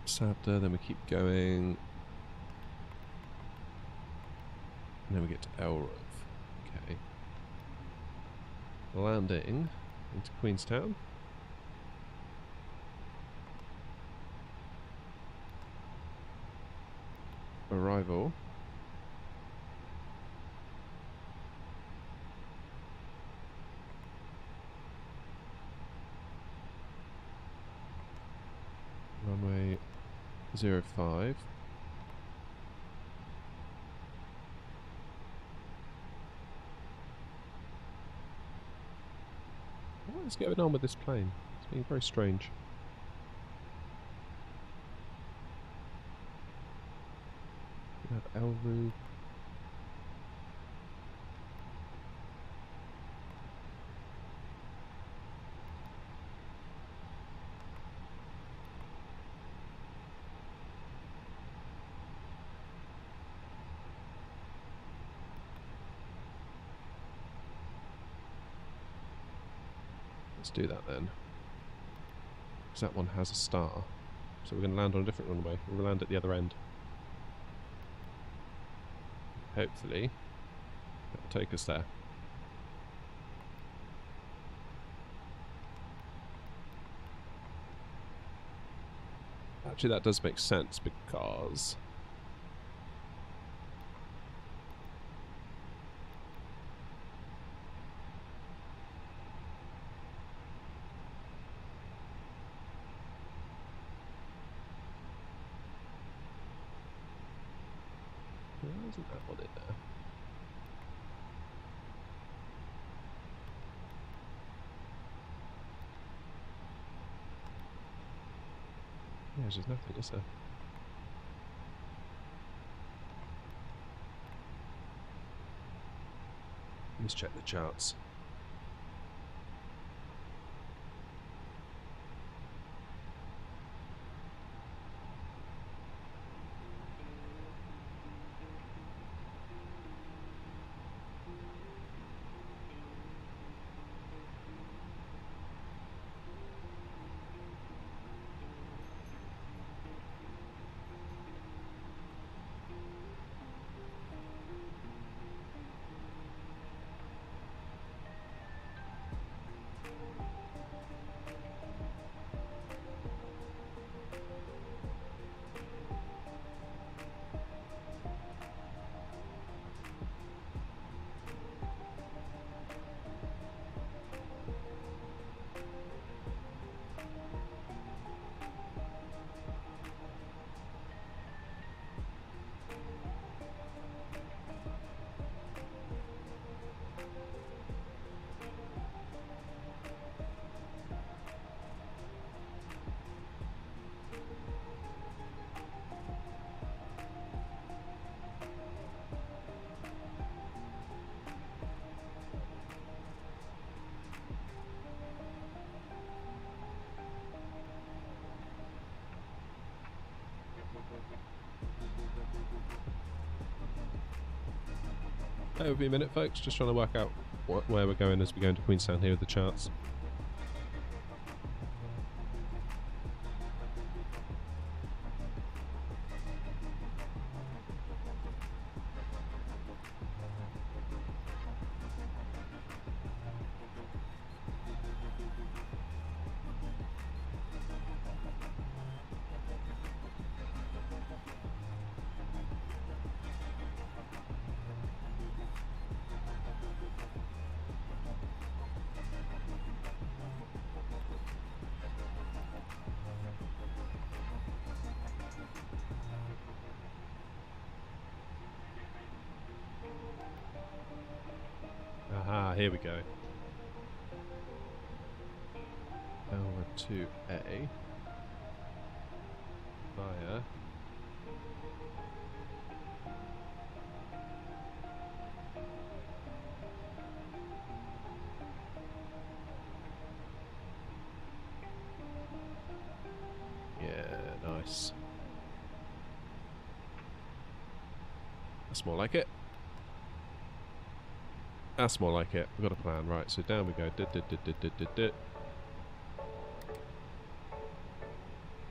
Sabda, then we keep going, and then we get to Elrove. Okay. Landing into Queenstown. Arrival. Runway 05. What is going on with this plane? It's being very strange. We have Elru. Let's do that then. Because that one has a star. So we're going to land on a different runway. We'll land at the other end. Hopefully, that'll take us there. Actually, that does make sense because why isn't that one in there? Yeah, there's just nothing, is there? Let's check the charts. Bear with me a minute, folks. Just trying to work out where we're going as we go into Queenstown here with the charts. Aha, here we go. L2A via nice. That's more like it. That's more like it. We've got a plan. Right, so down we go.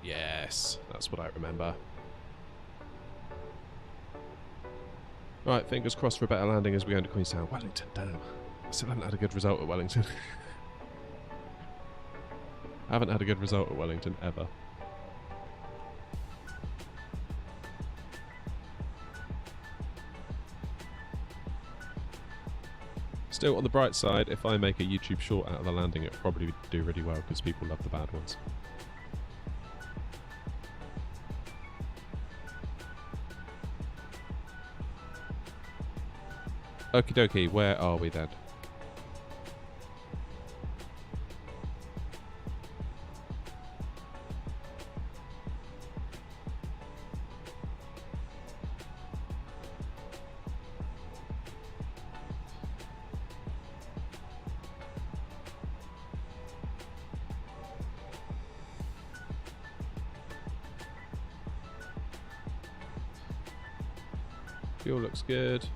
Yes, that's what I remember. Right, fingers crossed for a better landing as we go into Queenstown. Wellington, damn. I still haven't had a good result at Wellington. I haven't had a good result at Wellington, ever. Still, on the bright side, if I make a YouTube short out of the landing, it'll probably do really well because people love the bad ones. Okie dokie, where are we then? Fuel looks good.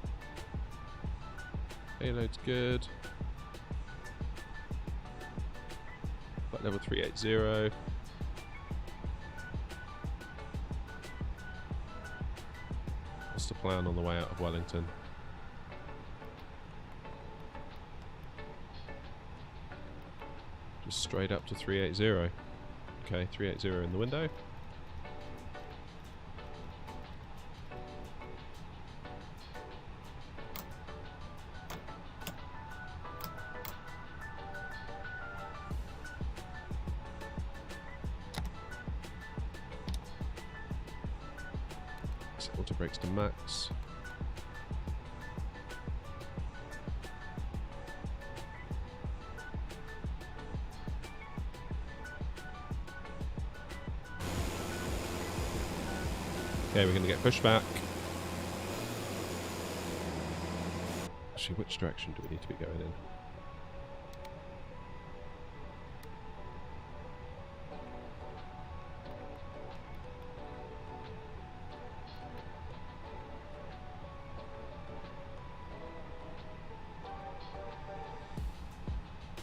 Payload's good. Flight level 380. What's the plan on the way out of Wellington? Just straight up to 380. Okay, 380 in the window. Auto brakes to max. Okay, we're going to get pushed back. Actually, which direction do we need to be going in?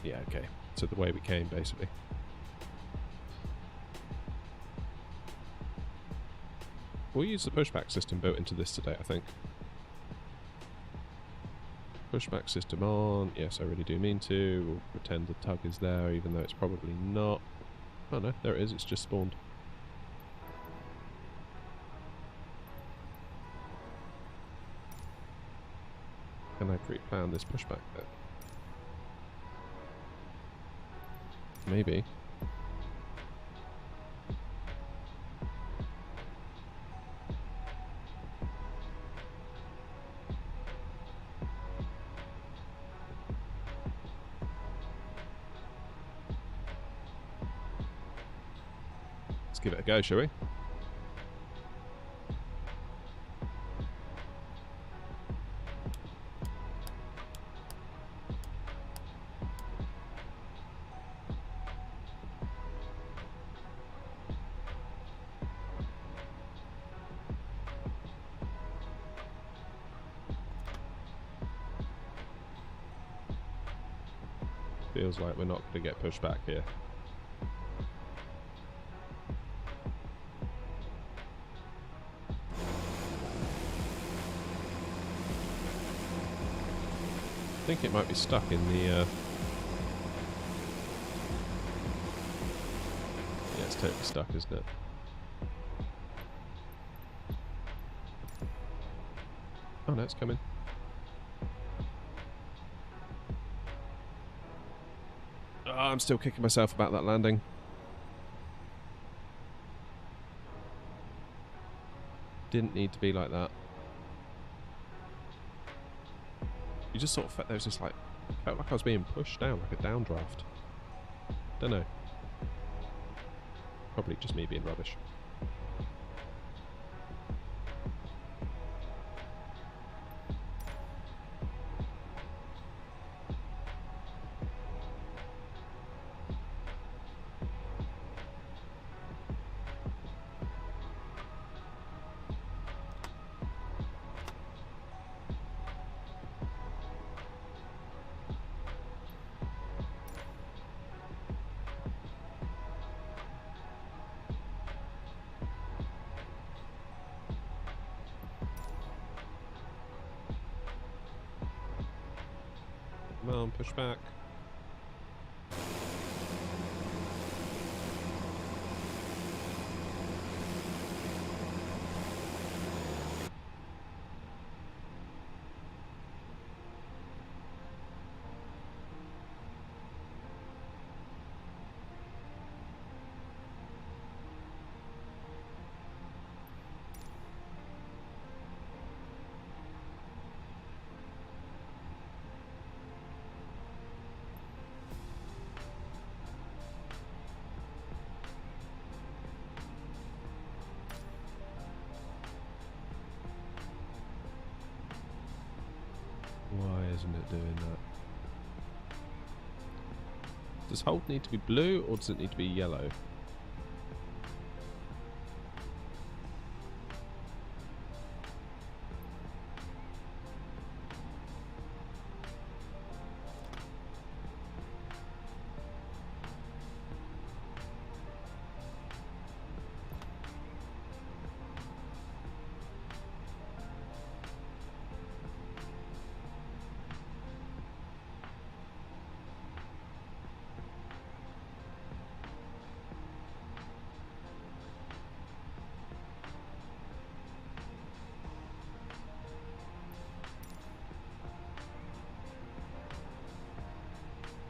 Yeah, okay. So the way we came, basically. We'll use the pushback system built into this today, I think. Pushback system on. Yes, I really do mean to. We'll pretend the tug is there, even though it's probably not. Oh no, there it is. It's just spawned. Can I pre-plan this pushback then? Maybe. Let's give it a go, shall we? Feels like we're not going to get pushed back here. I think it might be stuck in the... Yeah, it's totally stuck, isn't it? Oh no, it's coming. Oh, I'm still kicking myself about that landing. Didn't need to be like that. You just sort of felt, there was just like, felt like I was being pushed down, like a downdraft. Don't know. Probably just me being rubbish. Come on, push back. Why isn't it doing that? Does hold need to be blue or does it need to be yellow?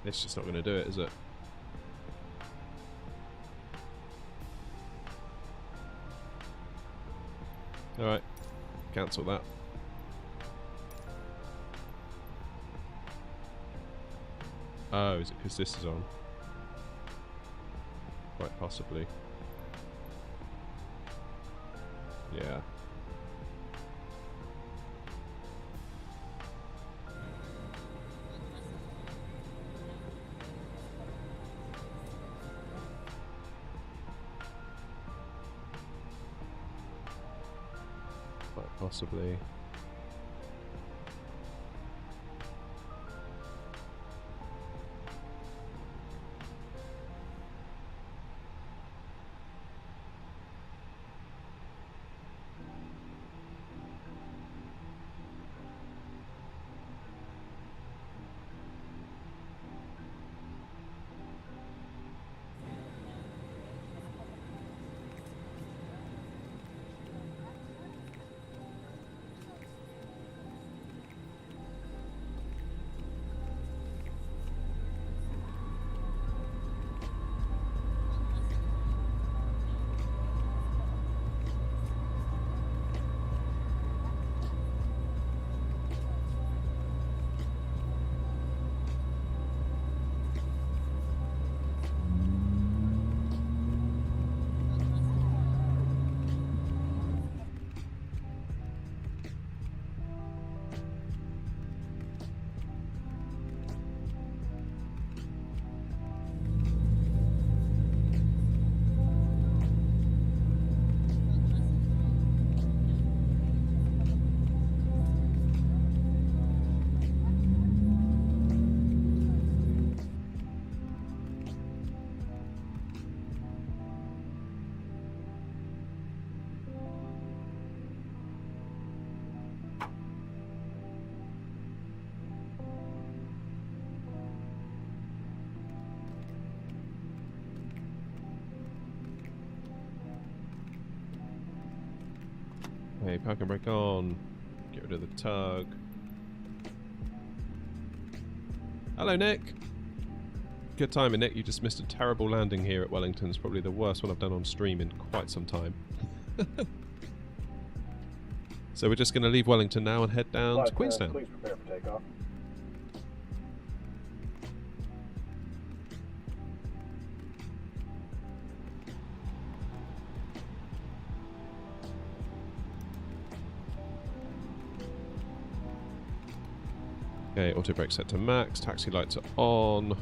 It's just not going to do it, is it? Alright, cancel that. Oh, is it because this is on? Quite possibly. Yeah. Quite possibly. parking brake on. Get rid of the tug. Hello, Nick. Good timing, Nick. You just missed a terrible landing here at Wellington. It's probably the worst one I've done on stream in quite some time. So we're just going to leave Wellington now and head down to Queenstown. Please prepare for takeoff. Okay, auto brake set to max, taxi lights are on.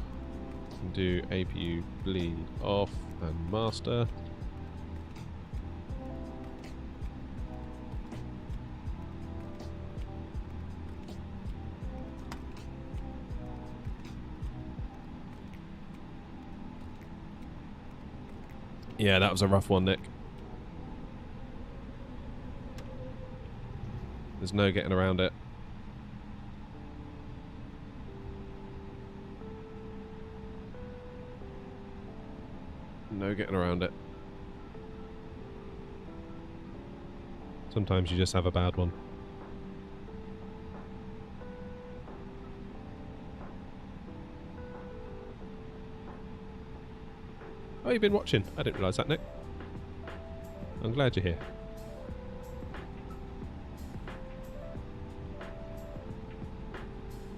Can do APU bleed off and master. Yeah, that was a rough one, Nick. There's no getting around it. No getting around it. Sometimes you just have a bad one. Oh, you've been watching. I didn't realise that, Nick. I'm glad you're here.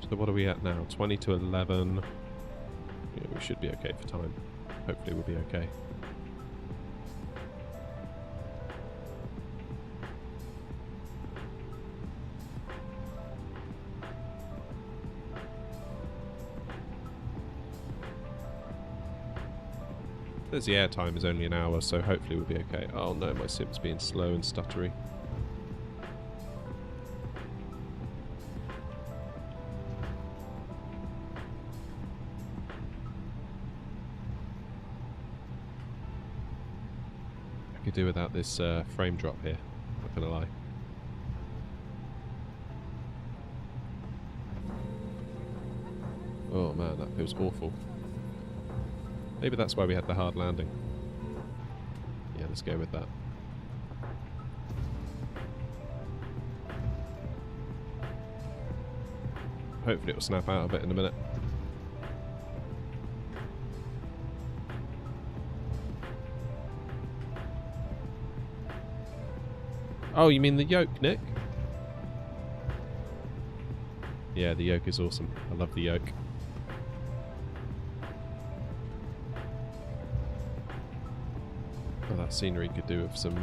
So what are we at now? 20 to 11. Yeah, we should be okay for time. Hopefully we'll be okay. There's the air time is only an hour, so hopefully we'll be okay. Oh no, my sim's being slow and stuttery. I could do without this frame drop here, not gonna lie. Oh man, that feels awful. Maybe that's why we had the hard landing. Yeah, let's go with that. Hopefully it'll snap out of it in a minute. Oh, you mean the yoke, Nick? Yeah, the yoke is awesome. I love the yoke. Oh, that scenery could do with some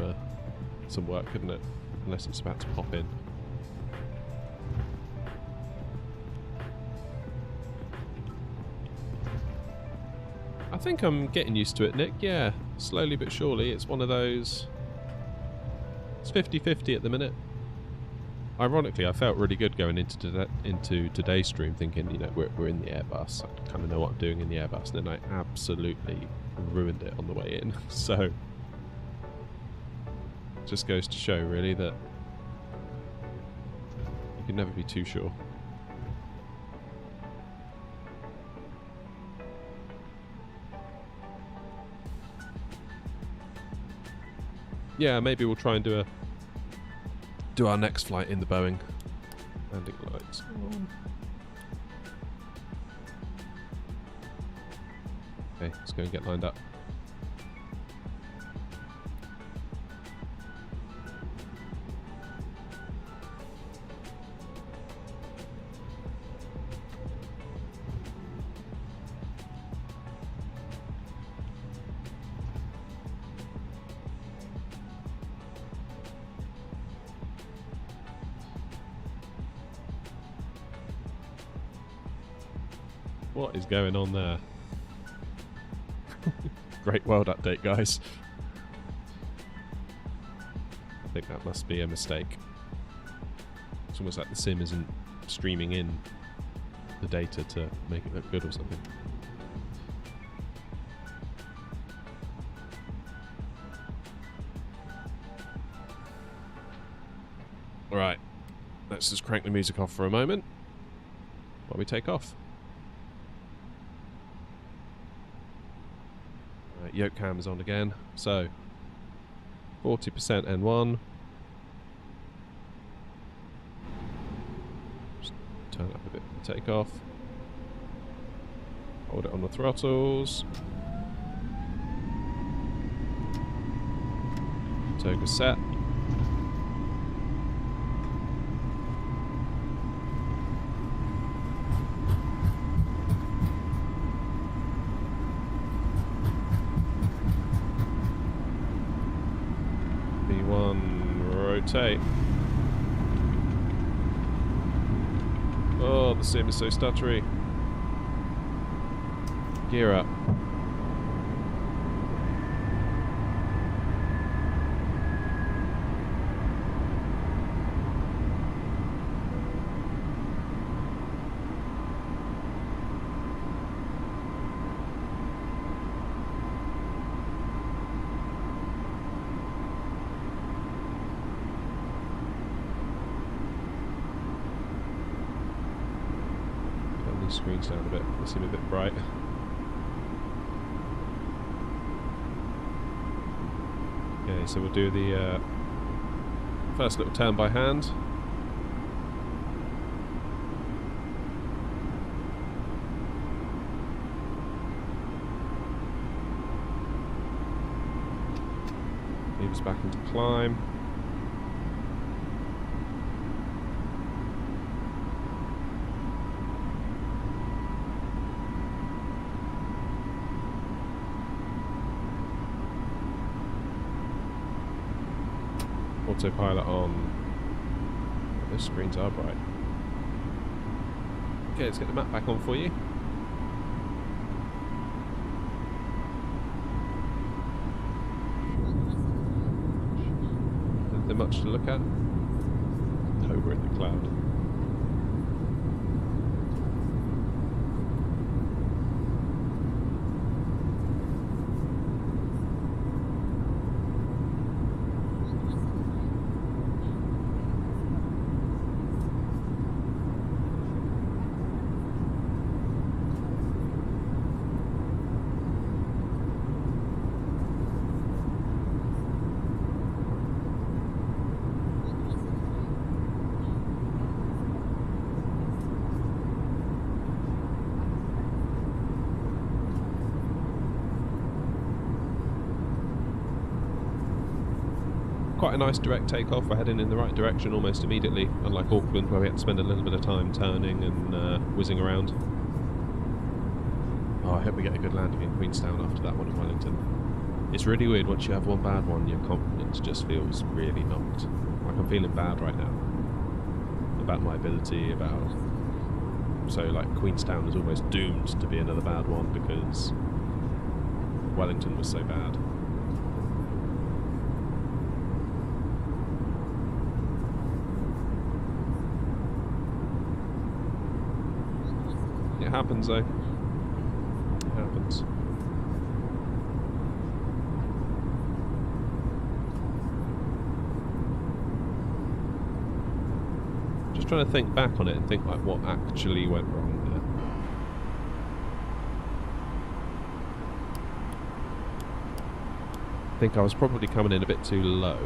work, couldn't it? Unless it's about to pop in. I think I'm getting used to it, Nick. Yeah, slowly but surely. It's one of those... It's 50-50 at the minute. Ironically, I felt really good going into today's stream, thinking, you know, we're in the Airbus. I kind of know what I'm doing in the Airbus, and then I absolutely ruined it on the way in. So, just goes to show, really, that you can never be too sure. Yeah, maybe we'll try and do our next flight in the Boeing. Landing lights on. Okay, let's go and get lined up. What is going on there? Great world update, guys. I think that must be a mistake. It's almost like the sim isn't streaming in the data to make it look good or something. Alright, let's just crank the music off for a moment while we take off. Yoke cam is on again, so 40% N1, Turn up a bit for the takeoff. Hold it on the throttles. Toga set. V1 rotate. Oh, the sim is so stuttery. Gear up. Turn these screens down a bit. They seem a bit bright. Okay, so we'll do the first little turn by hand. Move us back into climb. Autopilot on. Oh, those screens are bright. Okay, let's get the map back on for you. Nothing much to look at. No, we're in the cloud. Quite a nice direct takeoff. We're heading in the right direction almost immediately, unlike Auckland where we had to spend a little bit of time turning and whizzing around. Oh, I hope we get a good landing in Queenstown after that one in Wellington. It's really weird, once you have one bad one, your confidence just feels really knocked. Like I'm feeling bad right now. About my ability, about... So like Queenstown is almost doomed to be another bad one because Wellington was so bad. It happens though. It happens. Just trying to think back on it and think like what actually went wrong there. I think I was probably coming in a bit too low.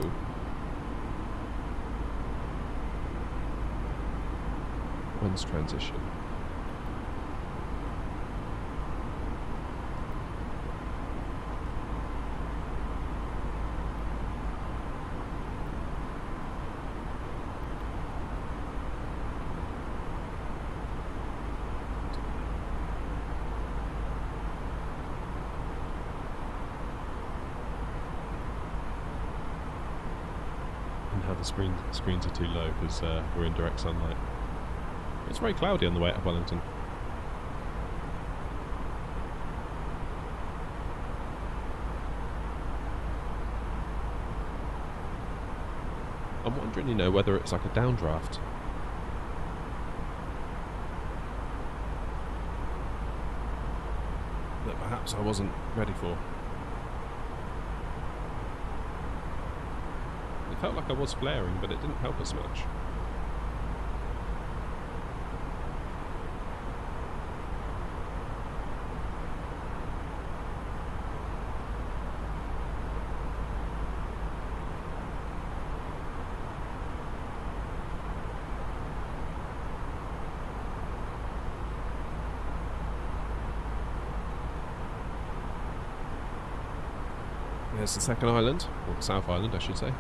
When's transition? How the screens are too low because we're in direct sunlight. It's very cloudy on the way out of Wellington. I'm wondering, you know, whether it's like a downdraft. That perhaps I wasn't ready for. It felt like I was flaring, but it didn't help us much. There's the second island, or the South Island I should say.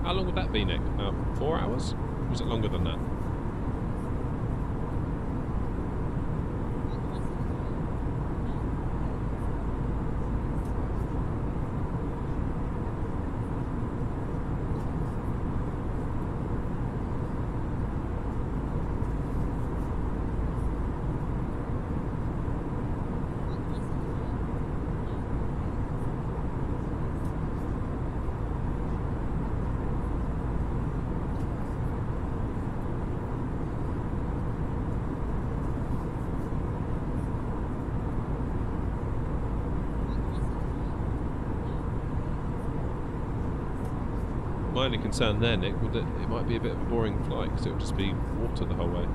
How long would that be, Nick? About 4 hours? Or was it longer than that? My only concern there, Nick, would that it might be a bit of a boring flight because it would just be water the whole way.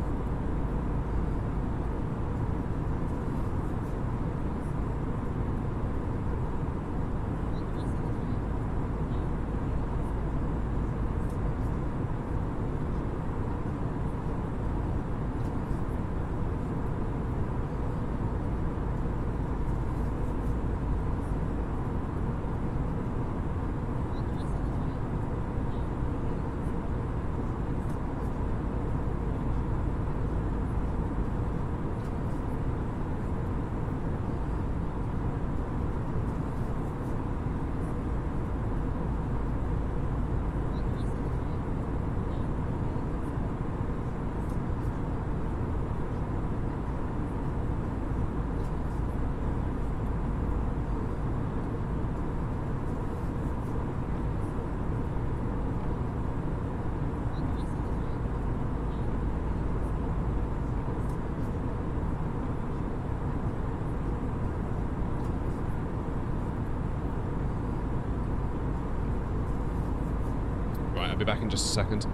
I'll be back in just a second.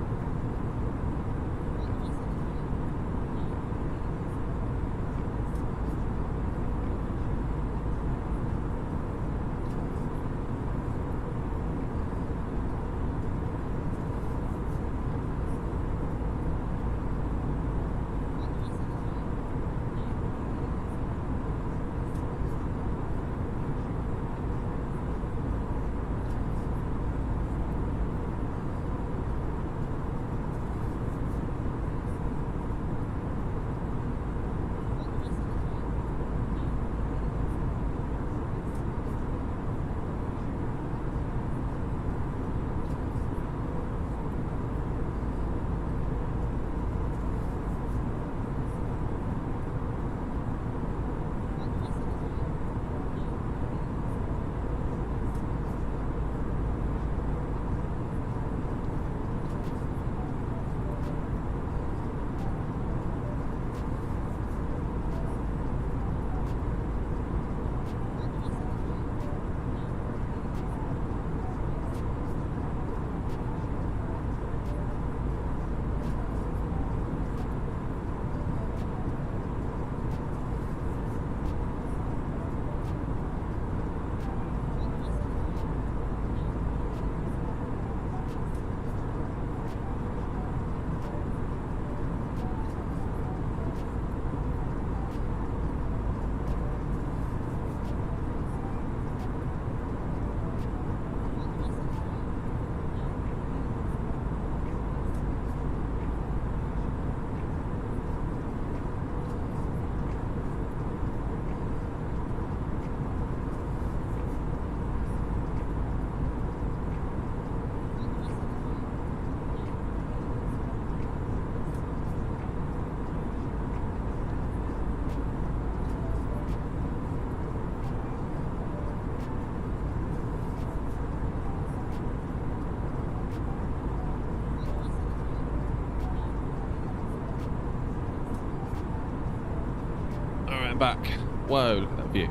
and back. Whoa, look at that view.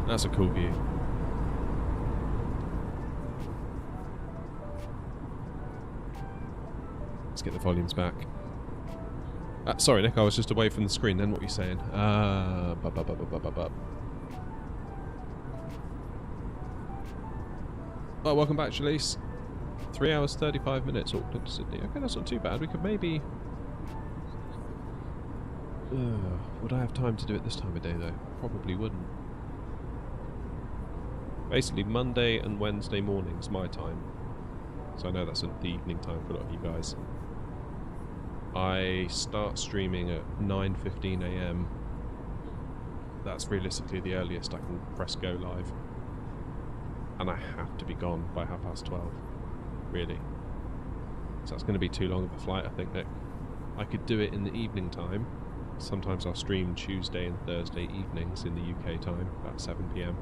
That's a cool view. Let's get the volumes back. Sorry, Nick, I was just away from the screen then. What were you saying? Oh, welcome back, Shalise. 3 hours, 35 minutes, Auckland to Sydney. Okay, that's not too bad. We could maybe... would I have time to do it this time of day, though? Probably wouldn't. Basically, Monday and Wednesday mornings, my time. So I know that's the evening time for a lot of you guys. I start streaming at 9:15 AM. That's realistically the earliest I can press go live. And I have to be gone by 12:30. Really. So that's going to be too long of a flight, I think, Nick. I could do it in the evening time. Sometimes I'll stream Tuesday and Thursday evenings in the UK time, about 7 PM.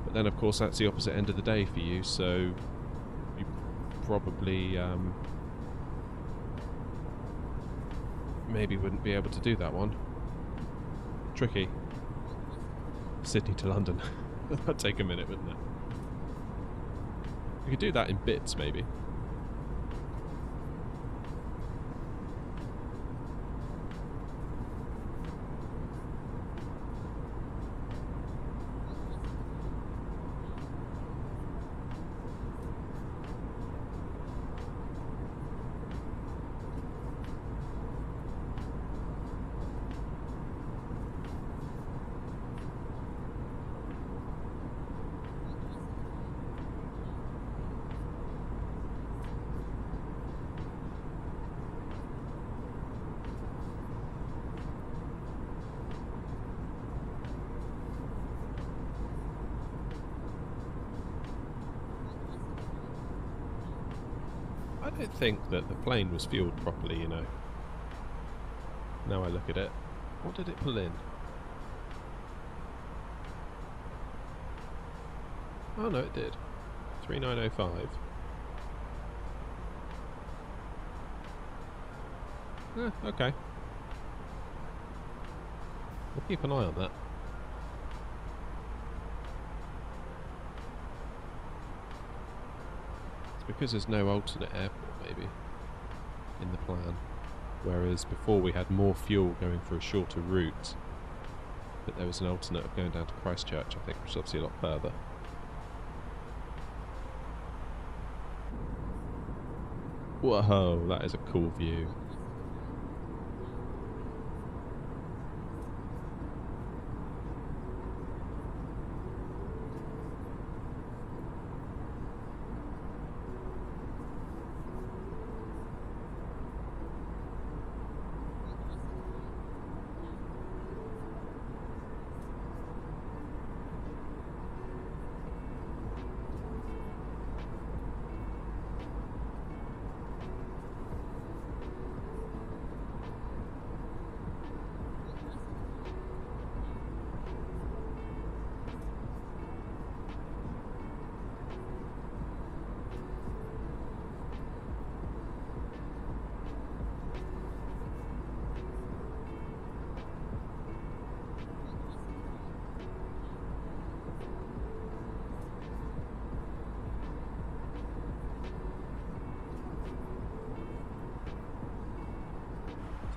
But then, of course, that's the opposite end of the day for you, so you probably maybe wouldn't be able to do that one. Tricky. Sydney to London. That'd take a minute, wouldn't it? We could do that in bits, maybe. I don't think that the plane was fueled properly, you know. Now I look at it. What did it pull in? Oh no, it did. 3905. Okay. We'll keep an eye on that. Because there's no alternate airport, maybe, in the plan. Whereas before we had more fuel going for a shorter route, but there was an alternate of going down to Christchurch, I think, which is obviously a lot further. Whoa, that is a cool view.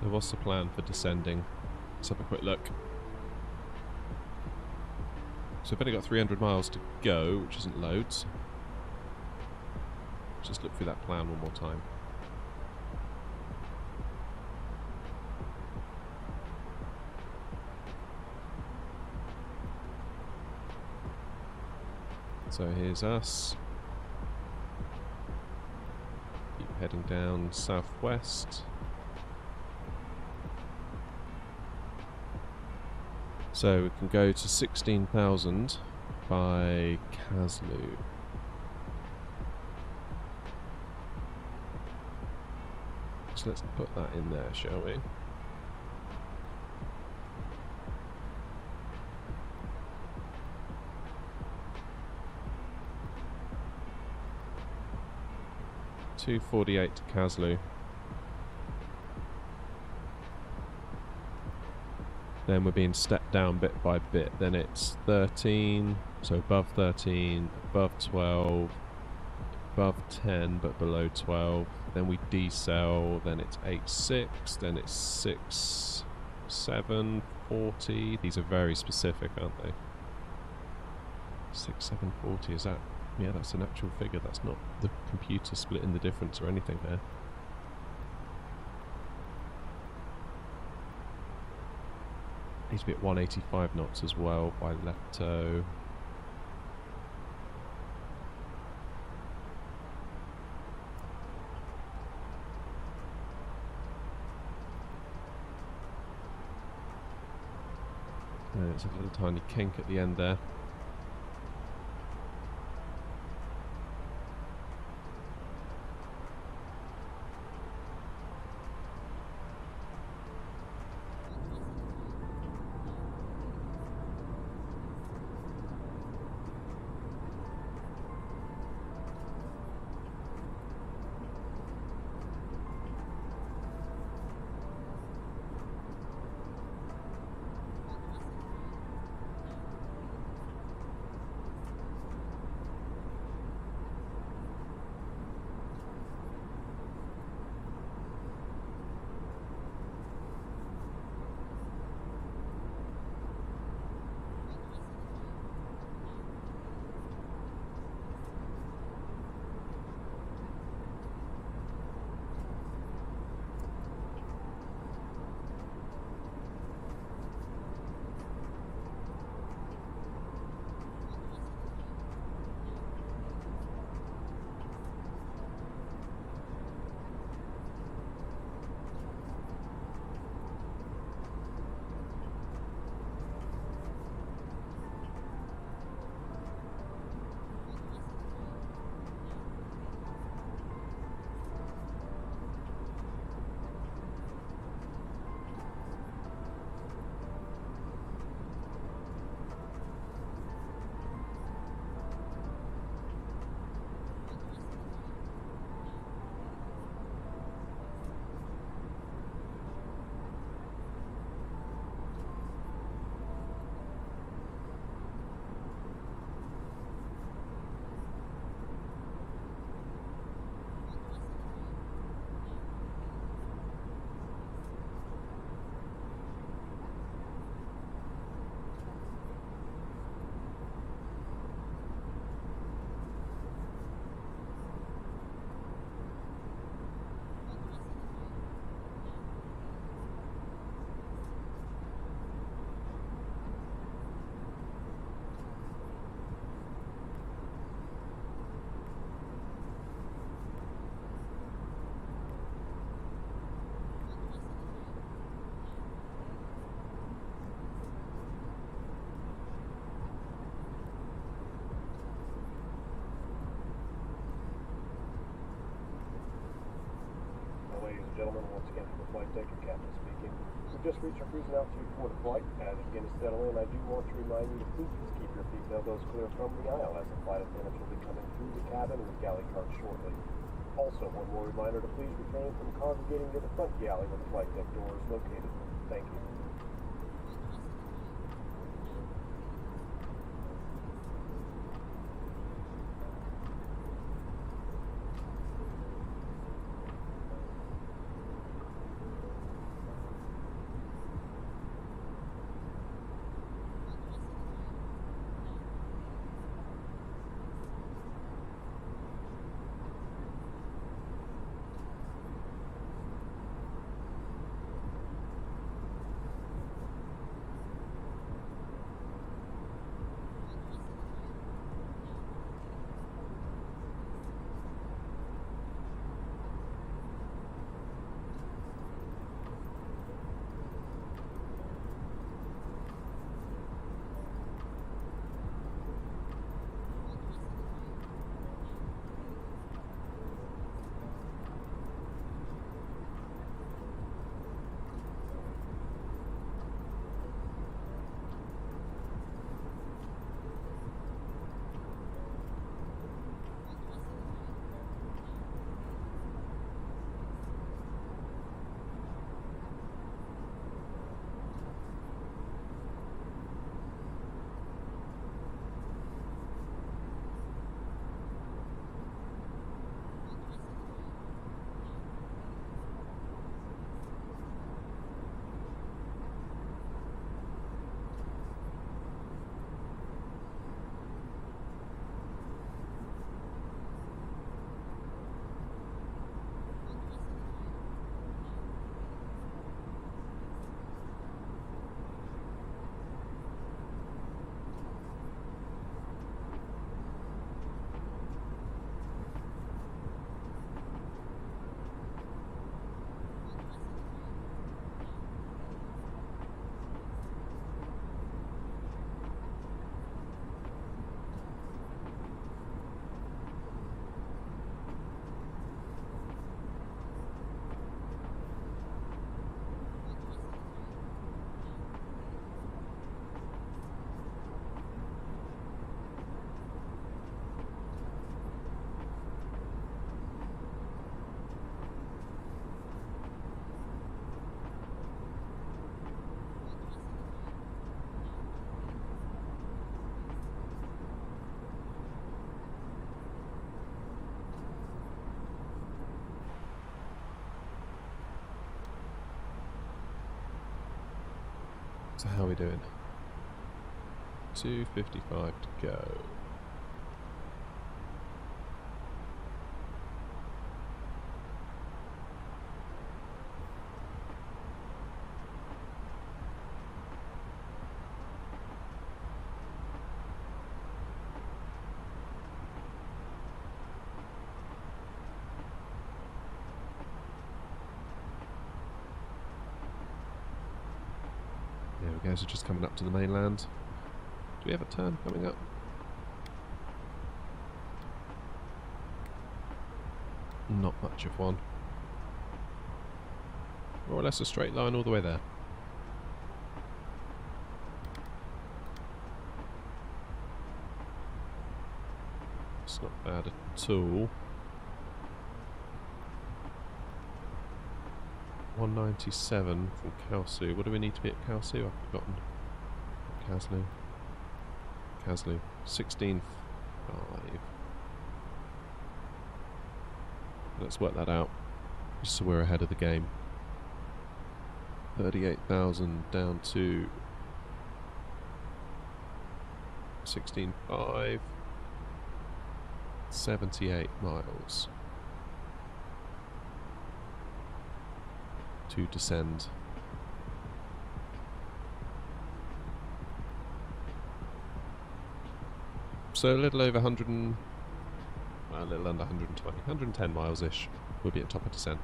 So what's the plan for descending? Let's have a quick look. So we've only got 300 miles to go, which isn't loads. Just look through that plan one more time. So here's us. Keep heading down southwest. So we can go to 16,000 by Kaslu. So let's put that in there, shall we? $248 to Kaslu. then we're being stepped down bit by bit. Then it's 13, so above 13, above 12, above 10 but below 12. Then we decel, then it's 8.6, then it's 6, 7, 40. These are very specific, aren't they? 6, 7, 40, is that? Yeah, that's an actual figure. That's not the computer splitting the difference or anything there. Needs to be at 185 knots as well by left toe. And it's a little tiny kink at the end there. Gentlemen, once again from the flight deck, your captain speaking. We've just reached our cruising altitude for the flight. As you begin to settle in, I do want to remind you to please keep your seat elbows clear from the aisle as the flight attendants will be coming through the cabin with galley carts shortly. Also, one more reminder to please refrain from congregating near the front galley where the flight deck door is located. Thank you. So how are we doing? 2:55 to go. There we go, so just coming up to the mainland. Do we have a turn coming up? Not much of one. More or less a straight line all the way there. It's not bad at all. 197 from Kalsu. What do we need to be at Kalsu? I've forgotten. Kaslu. 16.5. Let's work that out, just so we're ahead of the game. 38,000 down to 16.5. 78 miles to descend. So a little over 100 and, well, a little under 120, 110 miles-ish. We'll be at top of descent.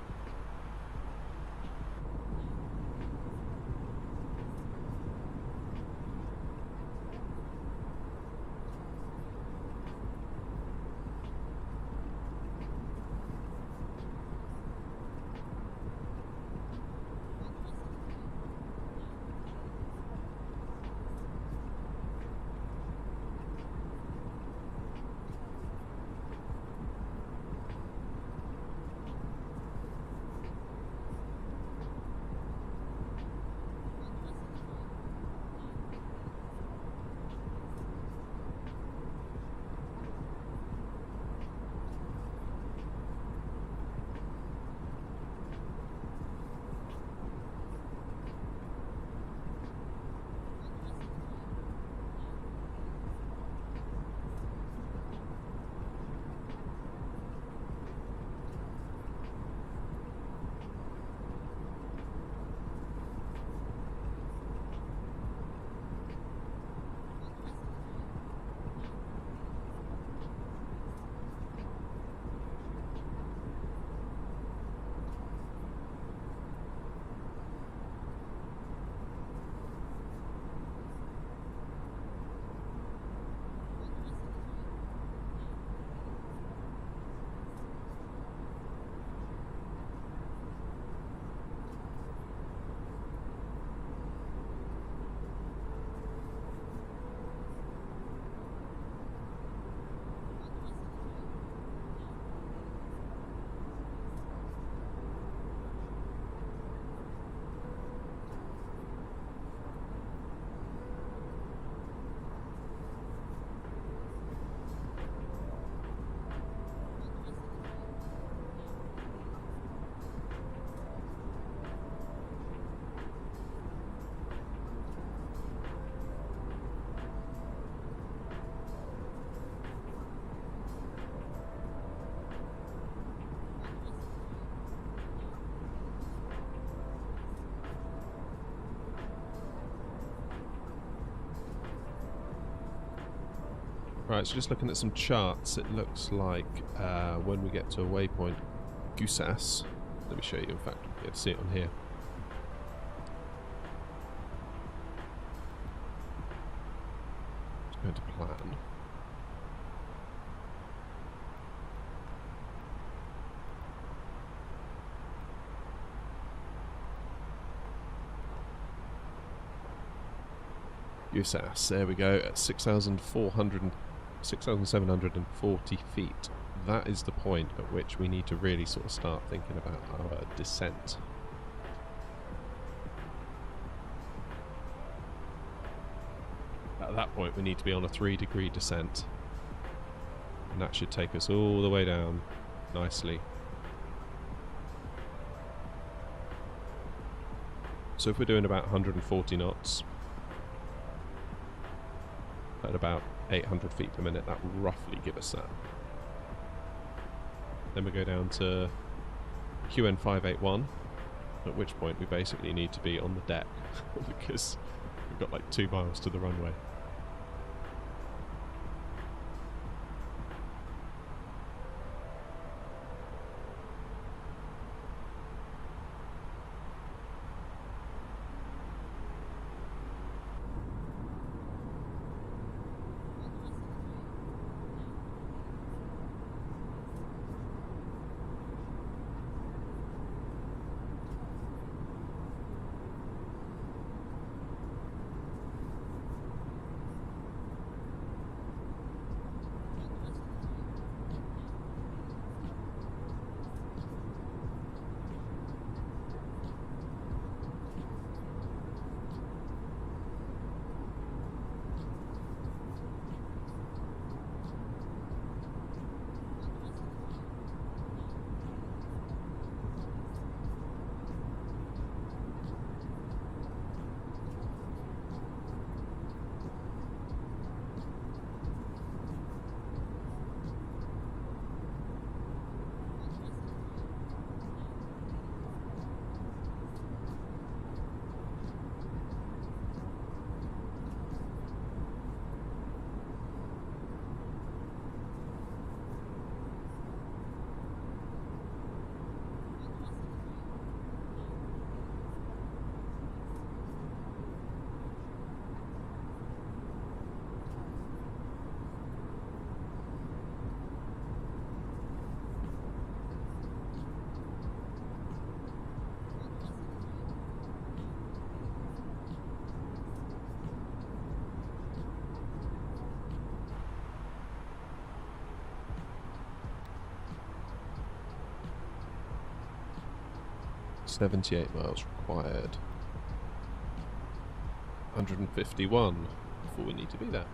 Right, so just looking at some charts, it looks like when we get to a waypoint, Gusas, let me show you, in fact, you'll be able to see it on here. It's going to plan. Gusas, there we go, at 6,740 feet. That is the point at which we need to really sort of start thinking about our descent. At that point we need to be on a 3-degree descent, and that should take us all the way down nicely. So if we're doing about 140 knots, at about 800 feet per minute. That will roughly give us that. Then we go down to QN 581, at which point we basically need to be on the deck because we've got like 2 miles to the runway. $78 miles required. 151 before we need to be there.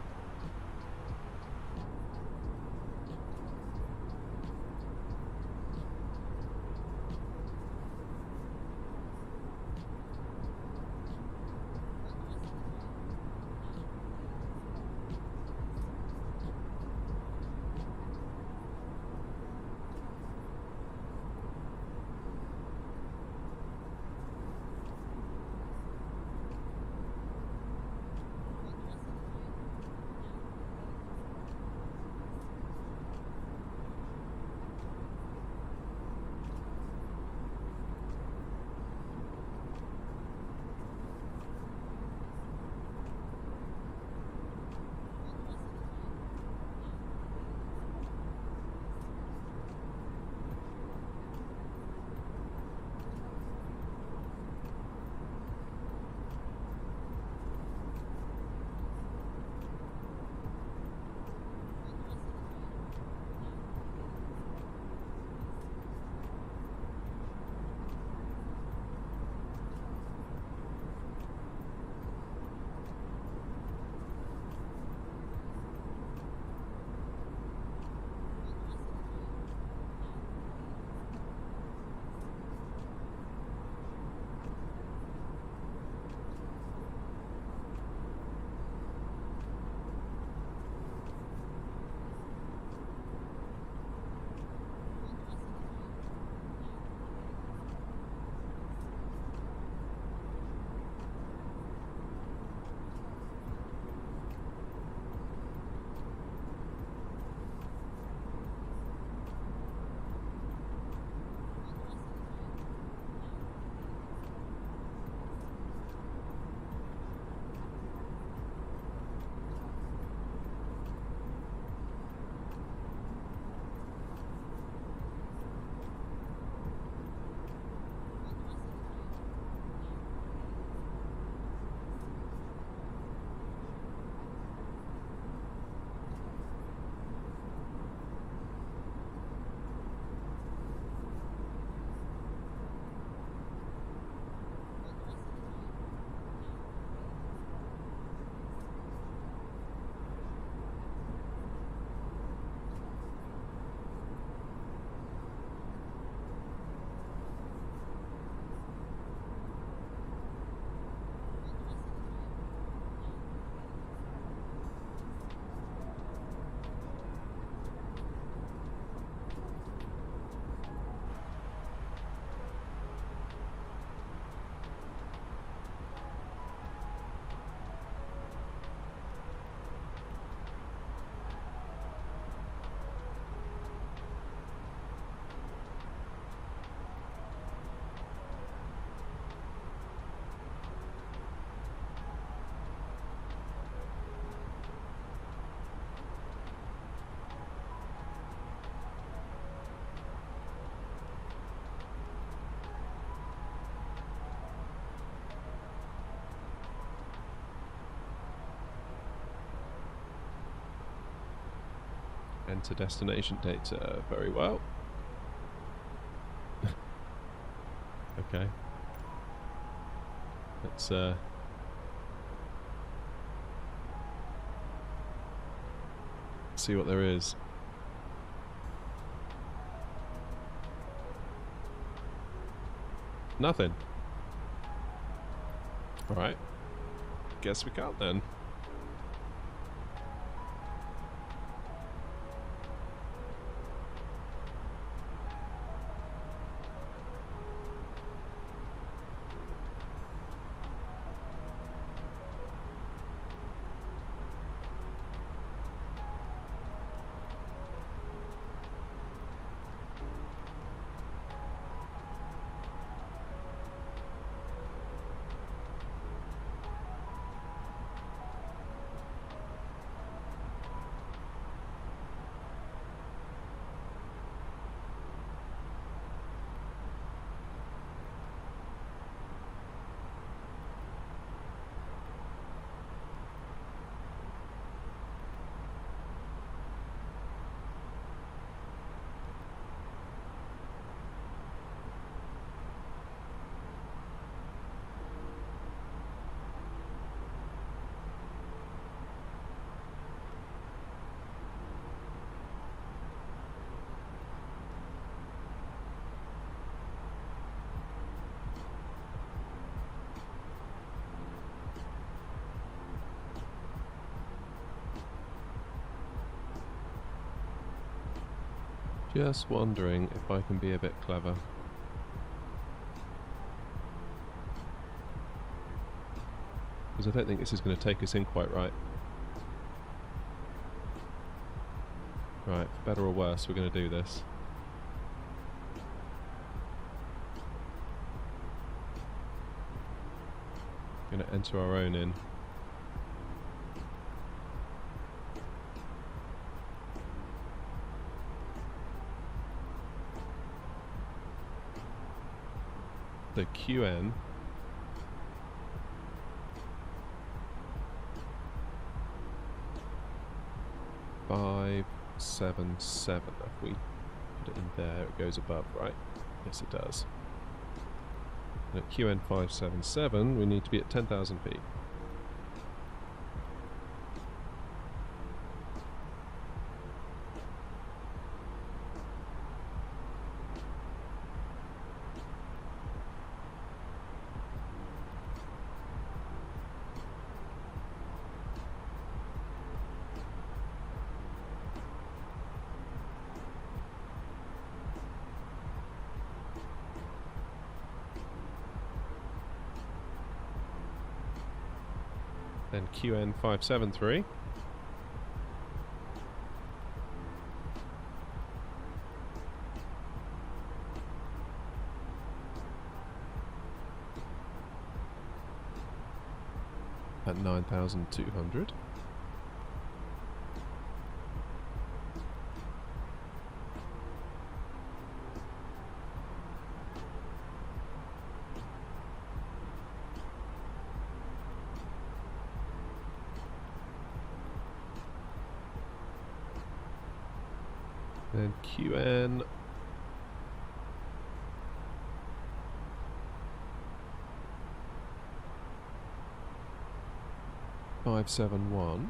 Enter destination data. Very well. Okay. Let's see what there is. Nothing. Alright. Guess we can't then. Just wondering if I can be a bit clever. Because I don't think this is going to take us in quite right. Right, for better or worse, we're going to do this. We're going to enter our own in. The QN $577. If we put it in there, it goes above, right? Yes, it does. And at QN 577, we need to be at 10,000 feet. Then QN 573. At 9,200. Then QN 571.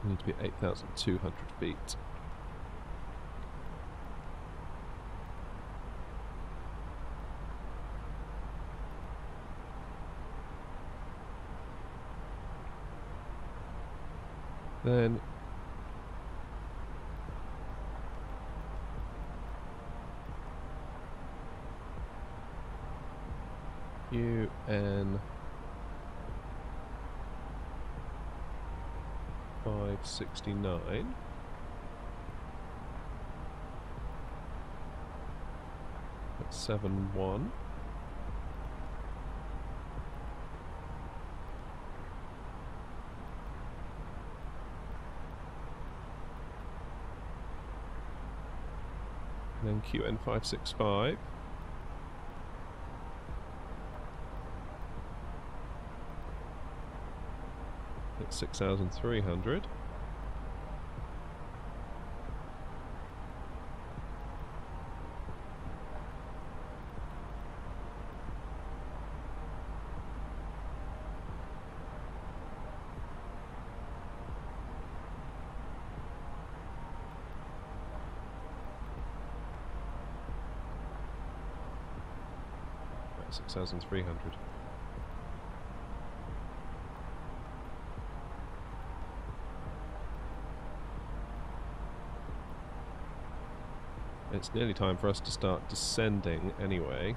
We need to be at 8,200 feet. Then UN 569. That's 71. And then QN 565. at 6,300. Right, 6,300. It's nearly time for us to start descending anyway.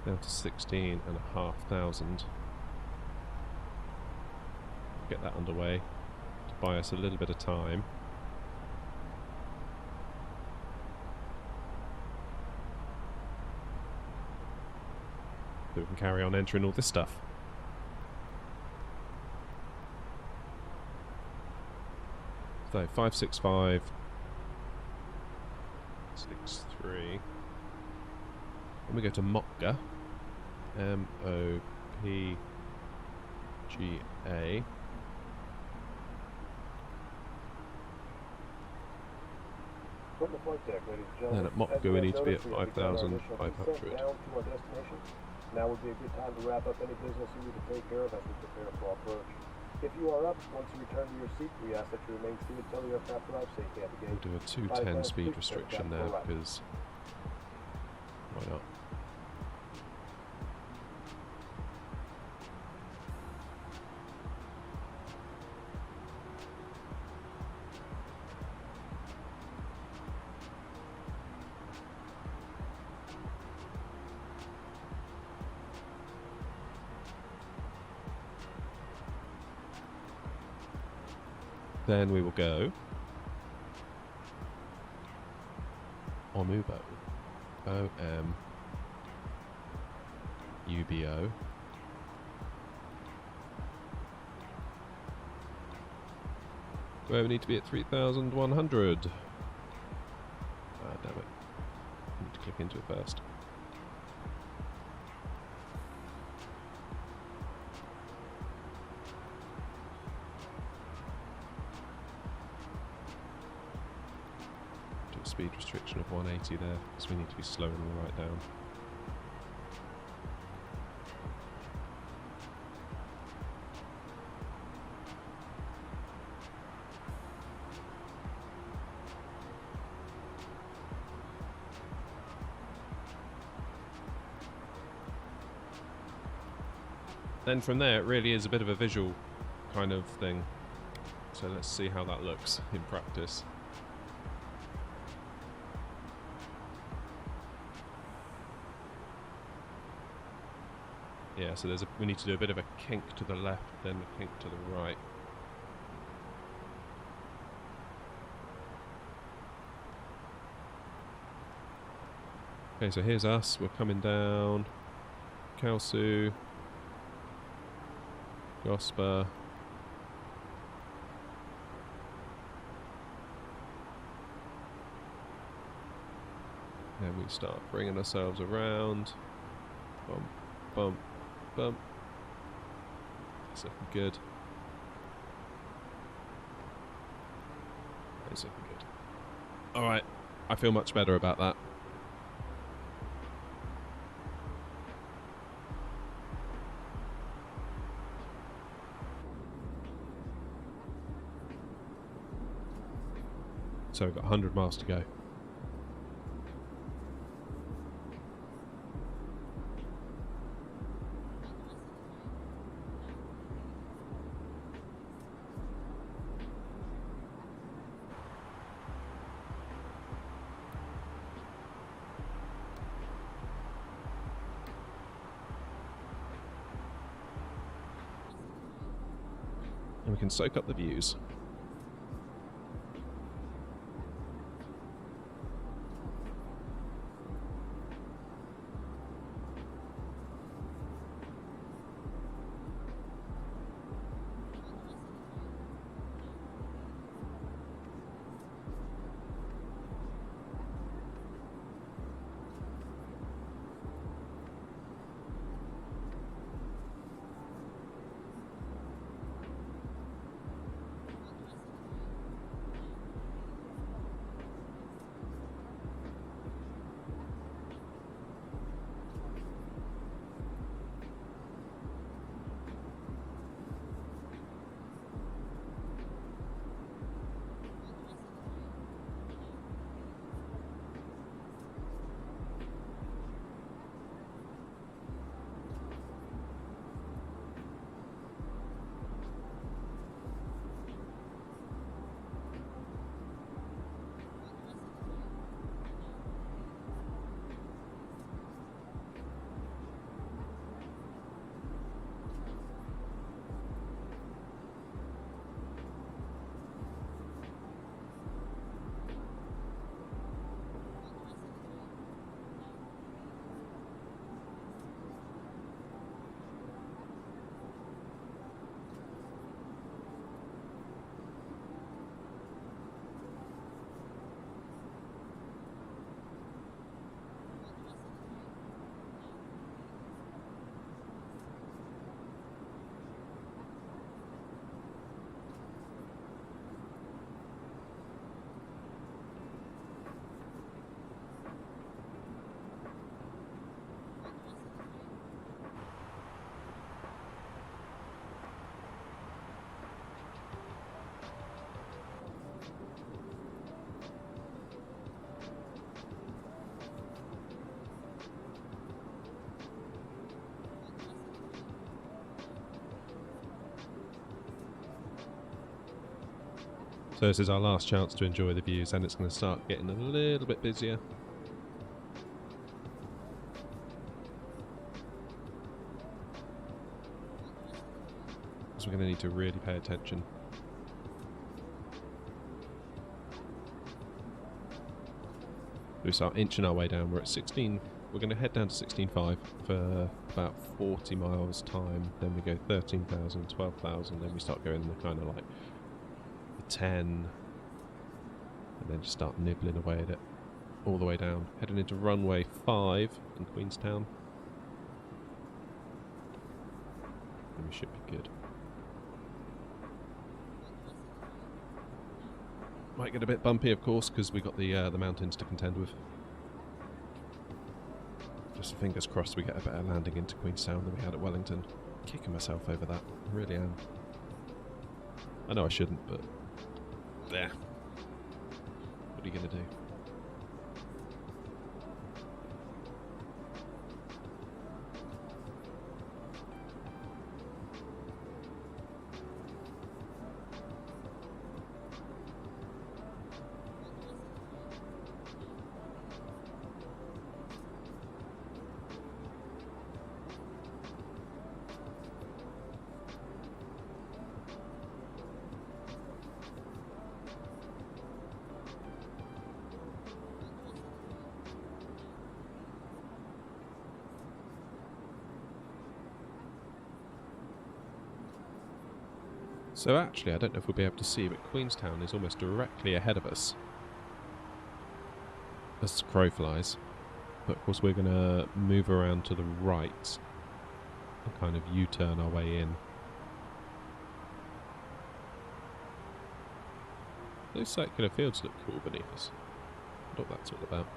Down to 16,500. Get that underway to buy us a little bit of time. So we can carry on entering all this stuff. So 565 63. Then we go to Mopga. M-O-P-G-A. From the flight deck, ladies and gentlemen. Then at Mopga we need to be at 5,500. Down to our destination. Now would be a good time to wrap up any business you need to take care of as we prepare for our approach. If you are up, once you return to your seat, we ask that you remain seated until the aircraft arrives safely at the gate. We'll do a 210 speed restriction there because why not? Then we will go Omubo. O-M-U-B-O. Where we need to be at 3,100. Ah, damn it. I need to click into it first. Speed restriction of 180 there, because we need to be slowing them right down. Then from there it really is a bit of a visual kind of thing, so let's see how that looks in practice. Yeah, so we need to do a bit of a kink to the left, then a kink to the right. Okay, so here's us. We're coming down. Kalsu. Gospa. Then we start bringing ourselves around. Bump, bump. Bump. That's looking good. That's looking good. Alright, I feel much better about that. So we've got 100 miles to go. And we can soak up the views. So this is our last chance to enjoy the views, and it's going to start getting a little bit busier. So we're going to need to really pay attention. We start inching our way down. We're at 16. We're going to head down to 16.5 for about 40 miles time. Then we go 13,000, 12,000. Then we start going the kind of like the 10, and then just start nibbling away at it all the way down. Heading into runway 5 in Queenstown. And we should be good. Might get a bit bumpy, of course, because we got the mountains to contend with. Just fingers crossed we get a better landing into Queenstown than we had at Wellington. Kicking myself over that, I really am. I know I shouldn't, but there. What are you going to do? So actually, I don't know if we'll be able to see, but Queenstown is almost directly ahead of us as the crow flies. But of course we're going to move around to the right and kind of U-turn our way in. Those circular fields look cool beneath us. I don't know what that's all about.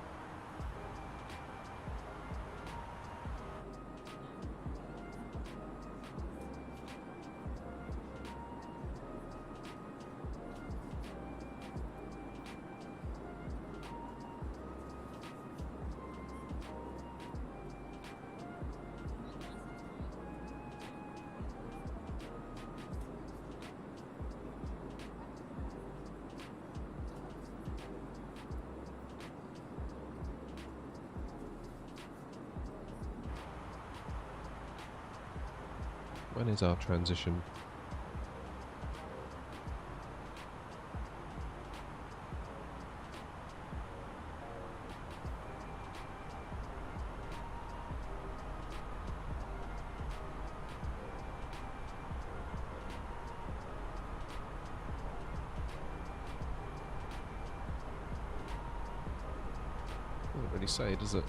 When is our transition? Doesn't really say, does it?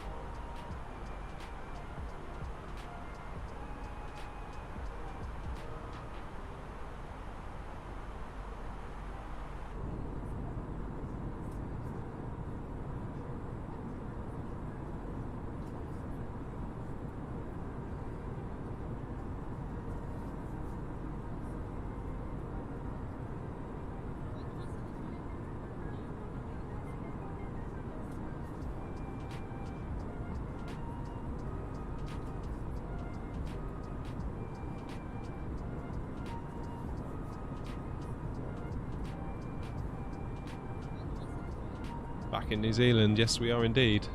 Back in New Zealand, yes we are indeed.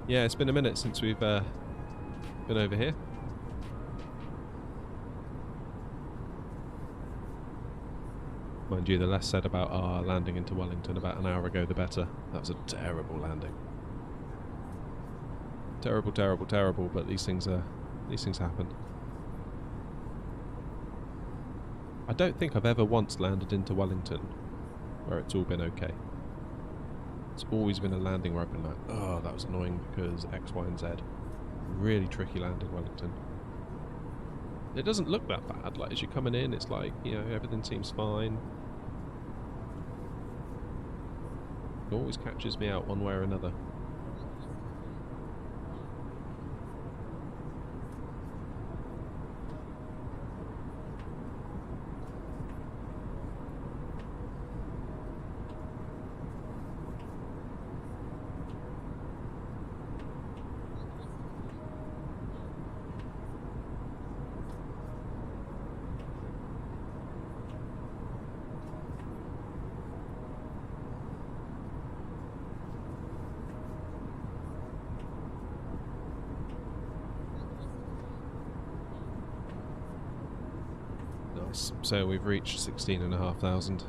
Yeah, it's been a minute since we've been over here. Mind you, the less said about our landing into Wellington about an hour ago, the better. That was a terrible landing. Terrible, terrible, terrible, but these things happen. I don't think I've ever once landed into Wellington where it's all been okay. It's always been a landing where I've been like, oh, that was annoying because X, Y, and Z. Really tricky landing Wellington. It doesn't look that bad. Like, as you're coming in, it's like, you know, everything seems fine. It always catches me out one way or another. Nice. So we've reached 16,500.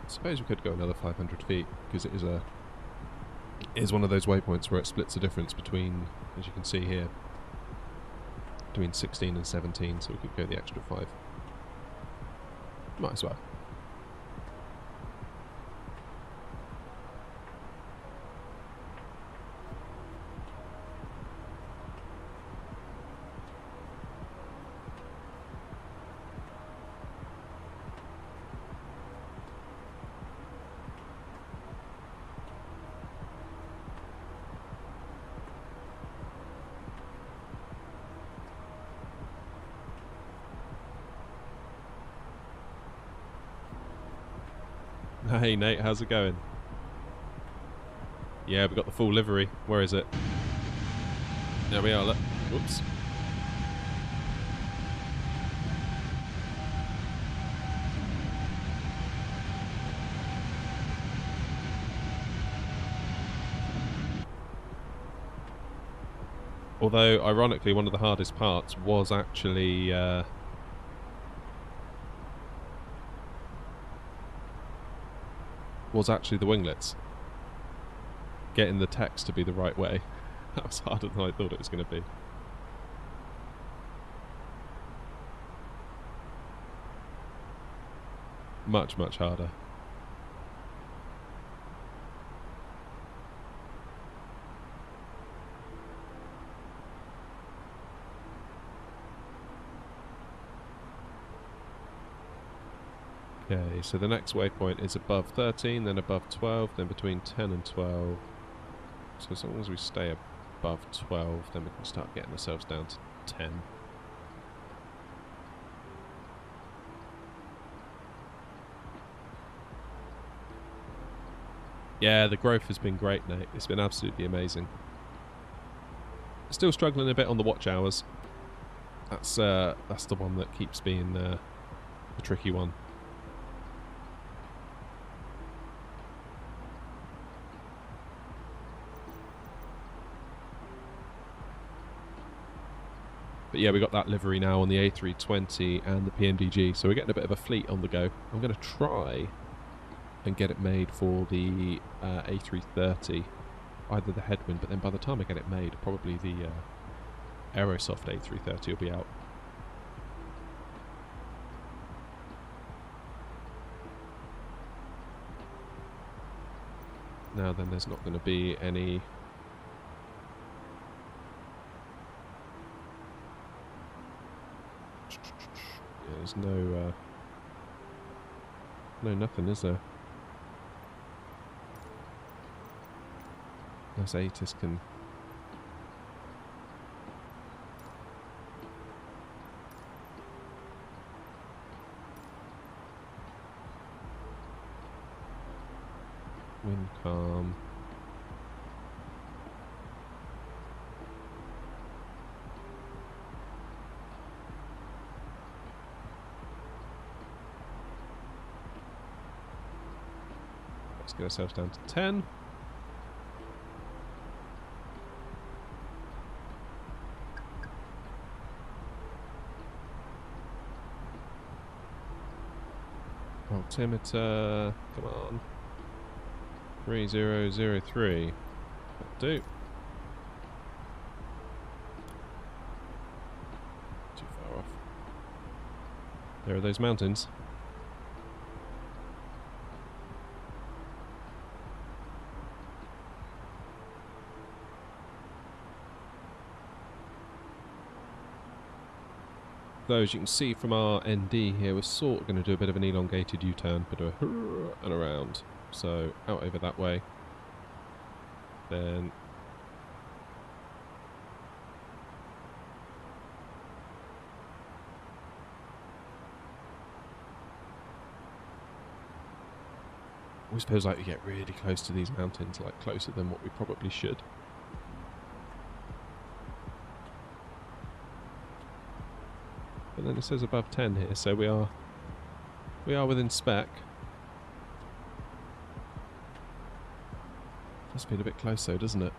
I suppose we could go another 500 feet because it is one of those waypoints where it splits the difference between, as you can see here, between 16 and 17, so we could go the extra 5. Might as well. Hey Nate, how's it going? Yeah, we got the full livery. Where is it? There we are, look. Whoops. Although, ironically, one of the hardest parts was actually the winglets. Getting the text to be the right way. That was harder than I thought it was going to be. Much, much harder. Okay, so the next waypoint is above 13, then above 12, then between 10 and 12. So as long as we stay above 12, then we can start getting ourselves down to 10. Yeah, the growth has been great, Nate. It's been absolutely amazing. Still struggling a bit on the watch hours. That's the one that keeps being the tricky one. But yeah, we got that livery now on the A320 and the PMDG, so we're getting a bit of a fleet on the go. I'm going to try and get it made for the A330, either the headwind, but then by the time I get it made, probably the Aerosoft A330 will be out. Now then, there's not going to be any... There's no nothing, is there? Unless Atis can... Wind calm. Let's get ourselves down to 10. Altimeter, come on. 3003. That'll do. Too far off. There are those mountains. Though, as you can see from our ND here, we're sort of going to do a bit of an elongated U-turn, bit of a and around. So, out over that way. Then... we suppose like we get really close to these mountains, like closer than what we probably should. but then it says above 10 here, so we are within spec. Must be a bit close though, doesn't it?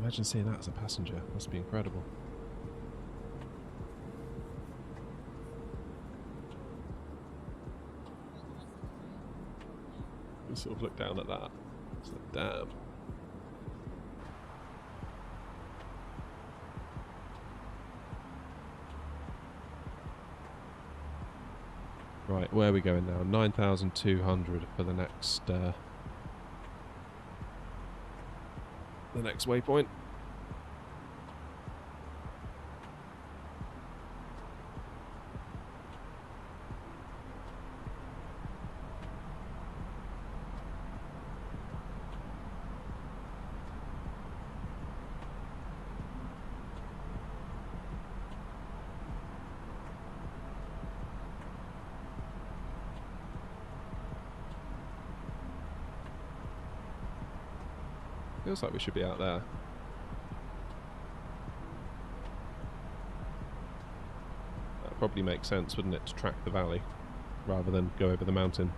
Imagine seeing that as a passenger. Must be incredible. You sort of look down at that. It's like, damn. Right, where are we going now? 9,200 for the next waypoint. Feels like we should be out there. That probably makes sense, wouldn't it, to track the valley rather than go over the mountain.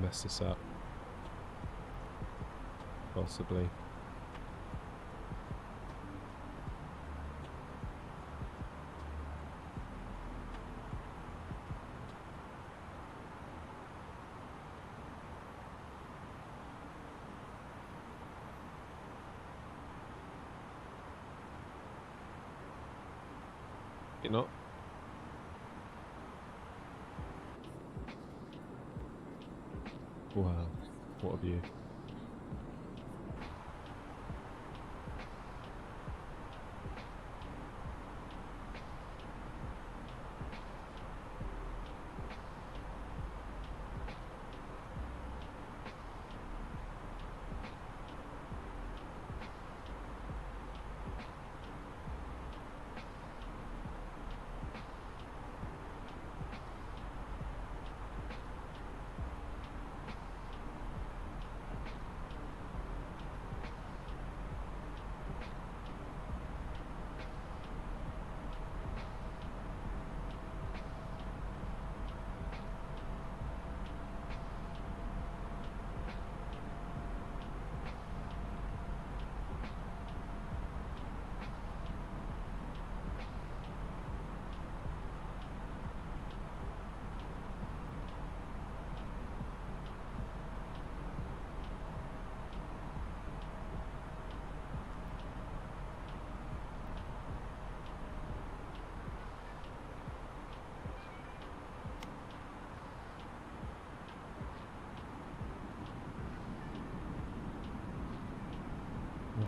Mess this up. Possibly. You're not? Wow, what a view.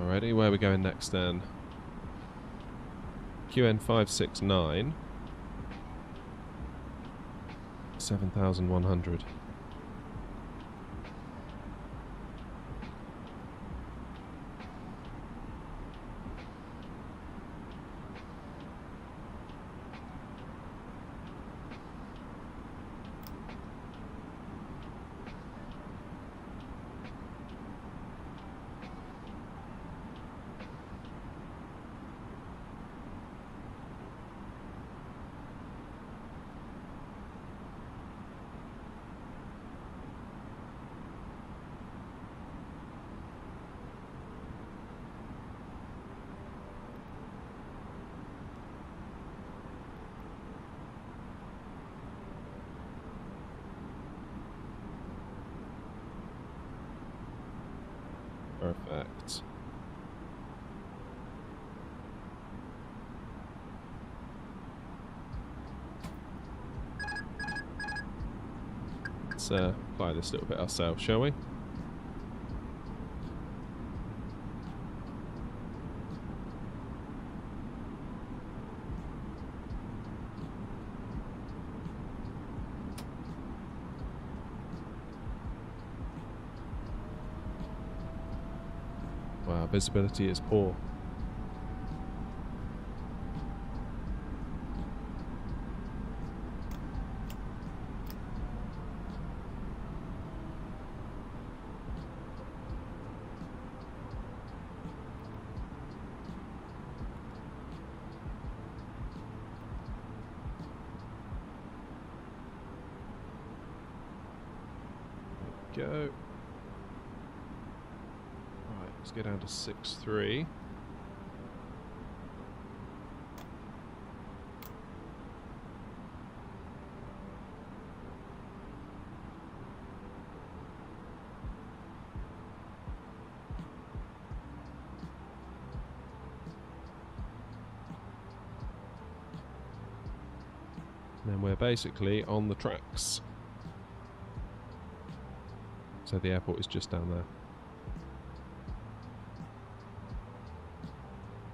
Alrighty, where are we going next then? QN 569. 7,100. Perfect. let's fly this little bit ourselves, shall we? Wow, visibility is poor. Go. Right, let's go down to 6.3. And then we're basically on the tracks. So the airport is just down there.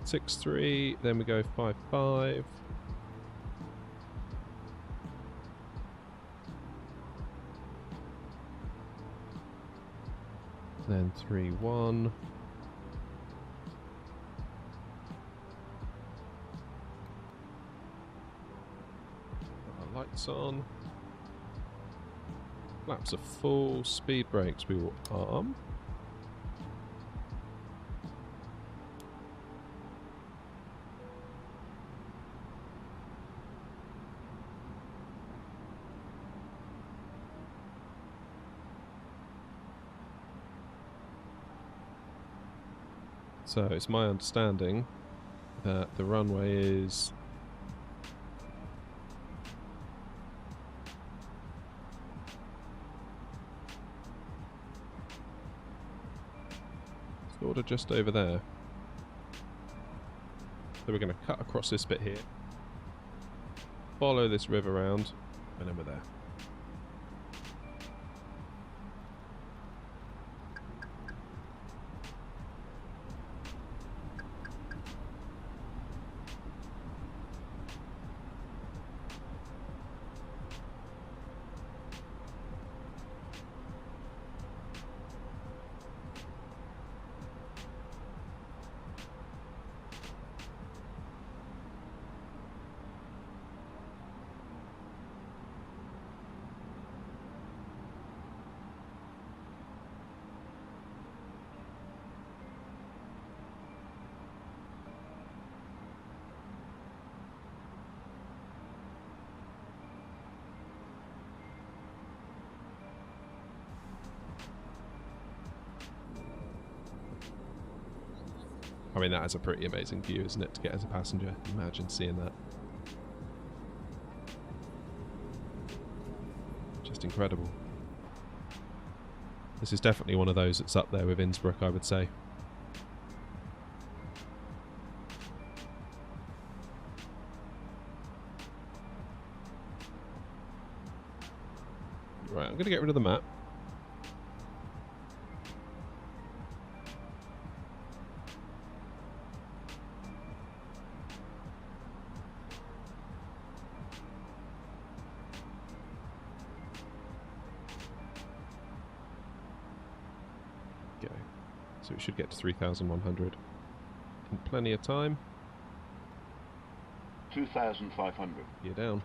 6.3, then we go 5.5. Then 3.1. Our lights on. Flaps are full, speed brakes we will arm. So it's my understanding that the runway is sort of just over there. So we're going to cut across this bit here, follow this river round, and then we're there. I mean, that is a pretty amazing view, isn't it, to get as a passenger? Imagine seeing that. Just incredible. This is definitely one of those that's up there with Innsbruck, I would say. Right, I'm going to get rid of the map. So we should get to 3,100 in plenty of time. 2,500. You're down.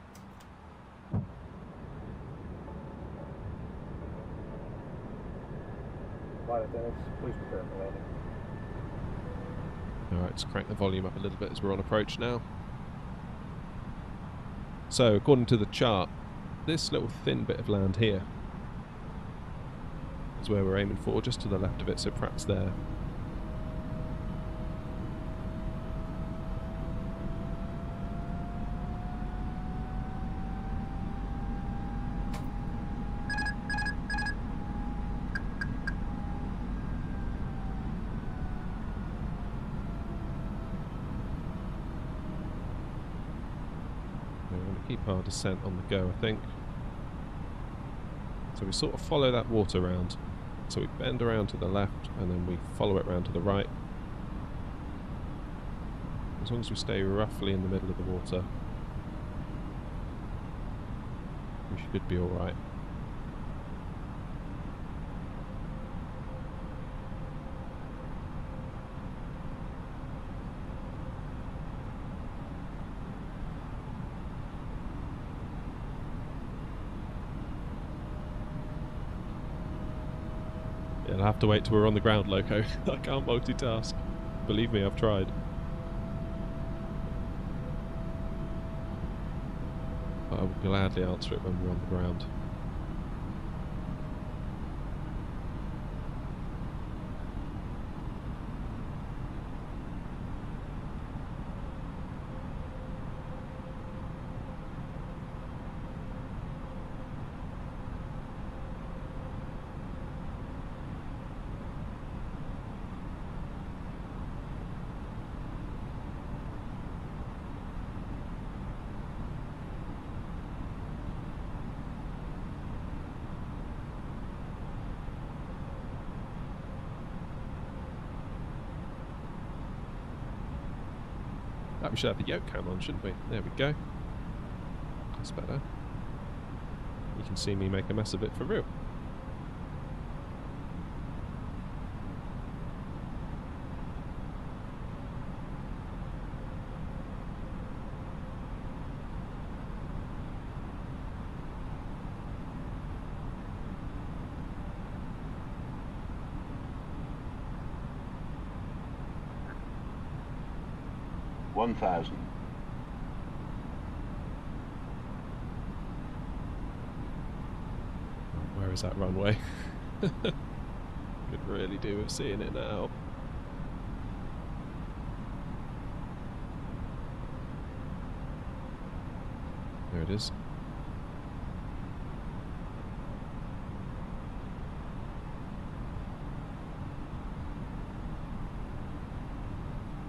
Flight attendants, please prepare for landing. Alright, let's crank the volume up a little bit as we're on approach now. So, according to the chart, this little thin bit of land here is where we're aiming for, just to the left of it, so perhaps there. We're going to keep our descent on the go, I think. So So we sort of follow that water round. So we bend around to the left and then we follow it round to the right. As long as we stay roughly in the middle of the water, we should be alright. Yeah, I'll have to wait till we're on the ground, Loco. I can't multitask. Believe me, I've tried. But I will gladly answer it when we're on the ground. We should have the yoke cam on, shouldn't we? There we go. That's better. You can see me make a mess of it for real. Where is that runway? Could really do with seeing it now. There it is.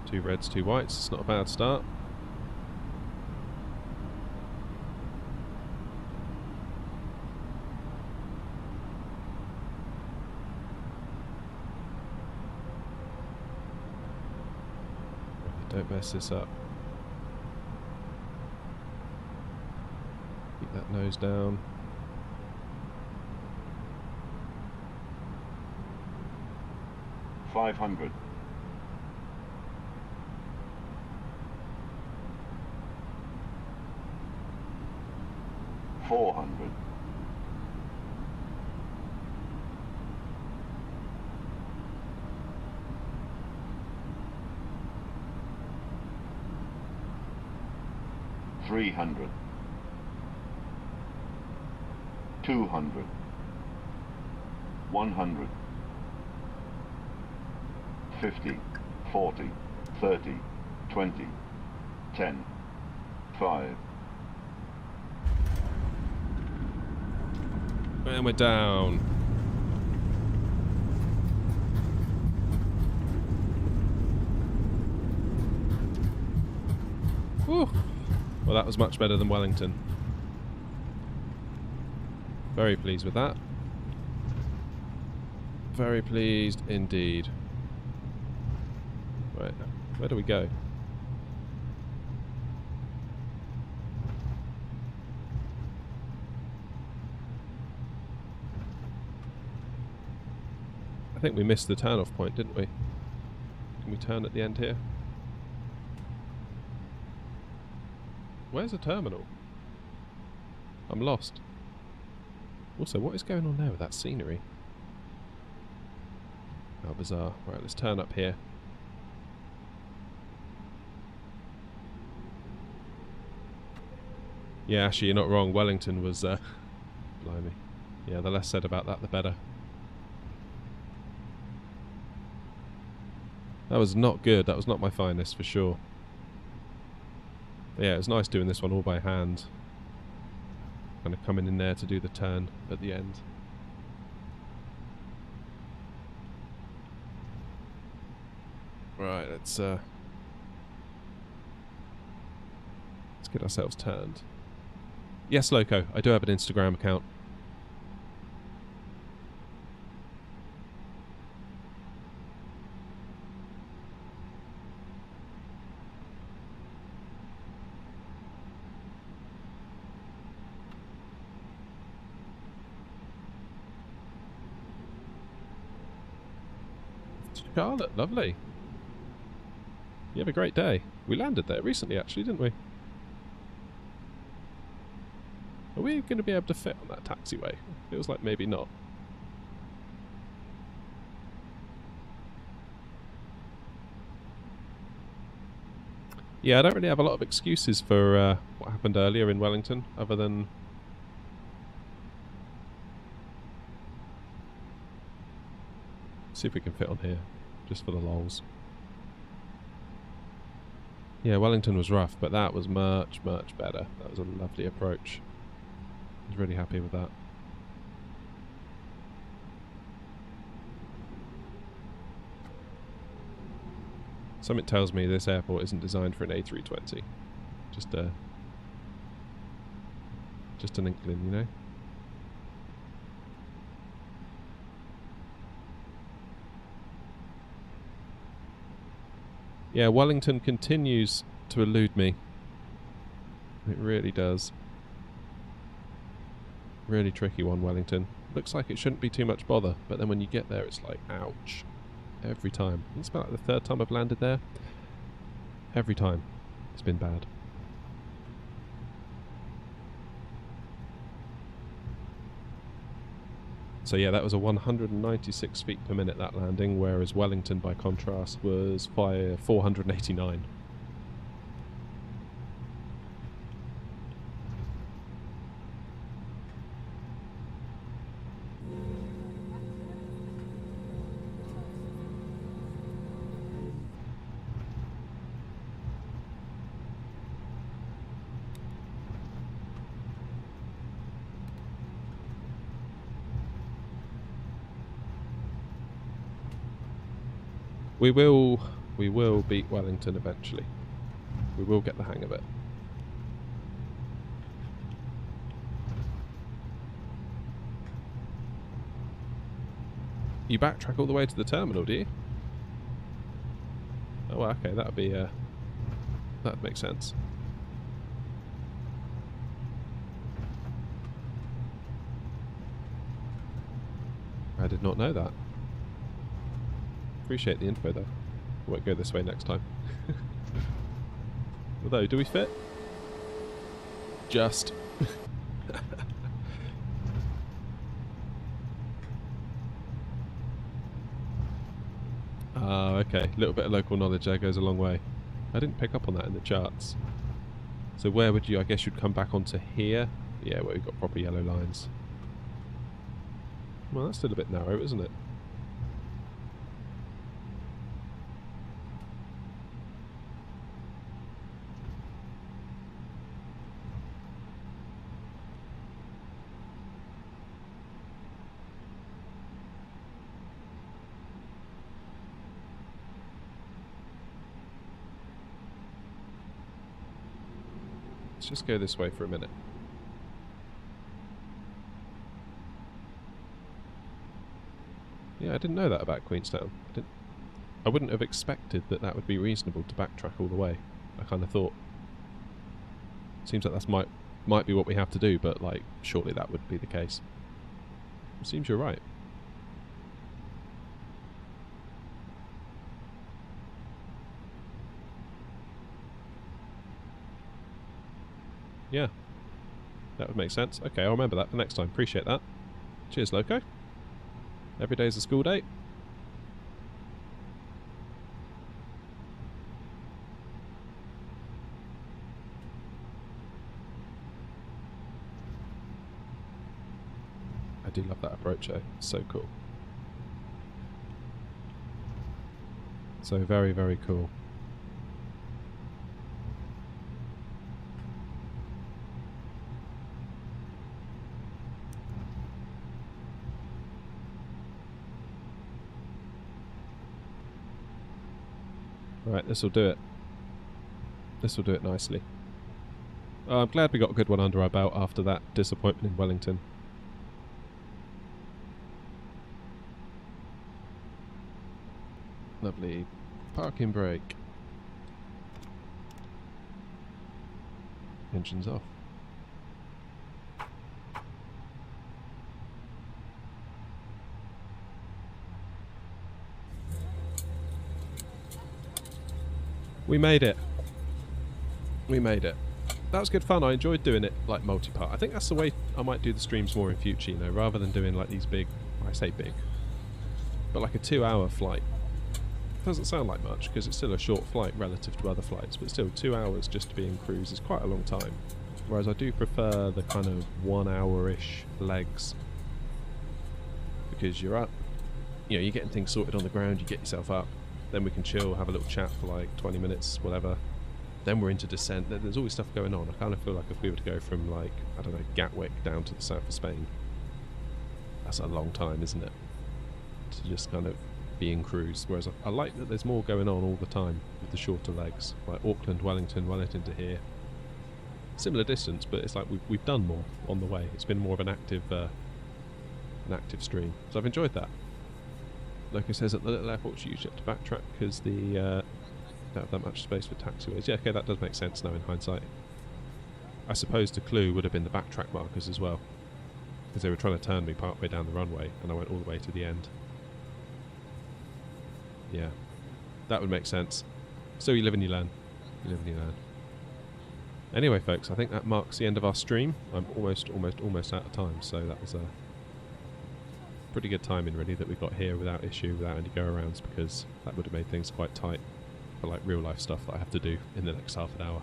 Two reds, two whites. It's not a bad start. Don't mess this up. Keep that nose down. $500. 400. 300. 200. 100. 50. 40. 30. 20. 10. 5. And we're down. Whew. Well, that was much better than Wellington. Very pleased with that. Very pleased indeed. Right, where do we go? I think we missed the turn-off point, didn't we? Can we turn at the end here? Where's the terminal? I'm lost. Also, what is going on there with that scenery? How bizarre. Right, let's turn up here. Yeah, actually, you're not wrong. Wellington was... blimey. Yeah, the less said about that, the better. That was not good. That was not my finest, for sure. But yeah, it was nice doing this one all by hand. Kind of coming in there to do the turn at the end. Right, let's get ourselves turned. Yes, Loco, I do have an Instagram account. Charlotte, lovely. You have a great day. We landed there recently, actually, didn't we? Are we going to be able to fit on that taxiway? Feels like maybe not. Yeah, I don't really have a lot of excuses for what happened earlier in Wellington, other than... See if we can fit on here, just for the lols. Yeah, Wellington was rough, but that was much, much better. That was a lovely approach. I was really happy with that. Something tells me this airport isn't designed for an A320. Just an inkling, you know? Yeah, Wellington continues to elude me. It really does. Really tricky one, Wellington. Looks like it shouldn't be too much bother, but then when you get there it's like, ouch. Every time. It's about the third time I've landed there. Every time. It's been bad. So yeah, that was a 196 feet per minute, that landing, whereas Wellington, by contrast, was 489. We will beat Wellington eventually. We will get the hang of it. You backtrack all the way to the terminal, do you? Oh, okay, that'd be that'd make sense. I did not know that. Appreciate the info though. Won't go this way next time. Although, do we fit? Just. Ah, okay. A little bit of local knowledge there goes a long way. I didn't pick up on that in the charts. So where would you, I guess you'd come back onto here? Yeah, where we've got proper yellow lines. Well, that's still a bit narrow, isn't it? Let's just go this way for a minute. Yeah, I didn't know that about Queenstown. I wouldn't have expected that that would be reasonable to backtrack all the way. I kind of thought, seems like that's might be what we have to do, but like surely that would be the case. It seems you're right. Yeah, that would make sense. Okay, I'll remember that for next time. Appreciate that. Cheers, Loco. Every day's a school day. I do love that approach, though. So cool. So very, very cool. Right, this will do it. This will do it nicely. I'm glad we got a good one under our belt after that disappointment in Wellington. Lovely. Parking brake. Engine's off. We made it. We made it. That was good fun. I enjoyed doing it like multi-part. I think that's the way I might do the streams more in future, you know, rather than doing like these big, I say big, but like a 2-hour flight. Doesn't sound like much because it's still a short flight relative to other flights, but still 2 hours just to be in cruise is quite a long time. Whereas I do prefer the kind of 1 hour-ish legs, because you're up, you know, you're getting things sorted on the ground, you get yourself up, then we can chill, have a little chat for like 20 minutes, whatever. Then we're into descent. There's always stuff going on. I kind of feel like if we were to go from like, I don't know, Gatwick down to the south of Spain, that's a long time, isn't it? To just kind of be in cruise. Whereas I like that there's more going on all the time with the shorter legs, like Auckland, Wellington, Wellington to here. Similar distance, but it's like we've done more on the way. It's been more of an active stream. So I've enjoyed that. Like it says at the little airport, you usually have to backtrack because the don't have that much space for taxiways. Yeah, okay, that does make sense now in hindsight. I suppose the clue would have been the backtrack markers as well, because they were trying to turn me part way down the runway and I went all the way to the end. Yeah, that would make sense. So you live and you learn. You live and you learn. Anyway, folks, I think that marks the end of our stream. I'm almost out of time, so that was a pretty good timing, really, that we got here without issue, without any go-arounds, because that would have made things quite tight for like real-life stuff that I have to do in the next half an hour.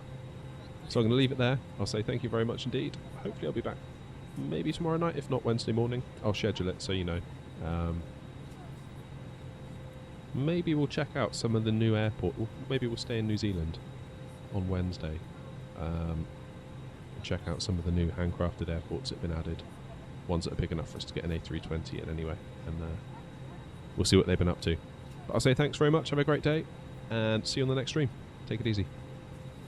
So I'm going to leave it there. I'll say thank you very much indeed. Hopefully I'll be back maybe tomorrow night, if not Wednesday morning. I'll schedule it so you know. Maybe we'll check out some of the new airport. Maybe we'll stay in New Zealand on Wednesday. And check out some of the new handcrafted airports that have been added. Ones that are big enough for us to get an A320 in anyway. And we'll see what they've been up to. But I'll say thanks very much. Have a great day. And see you on the next stream. Take it easy.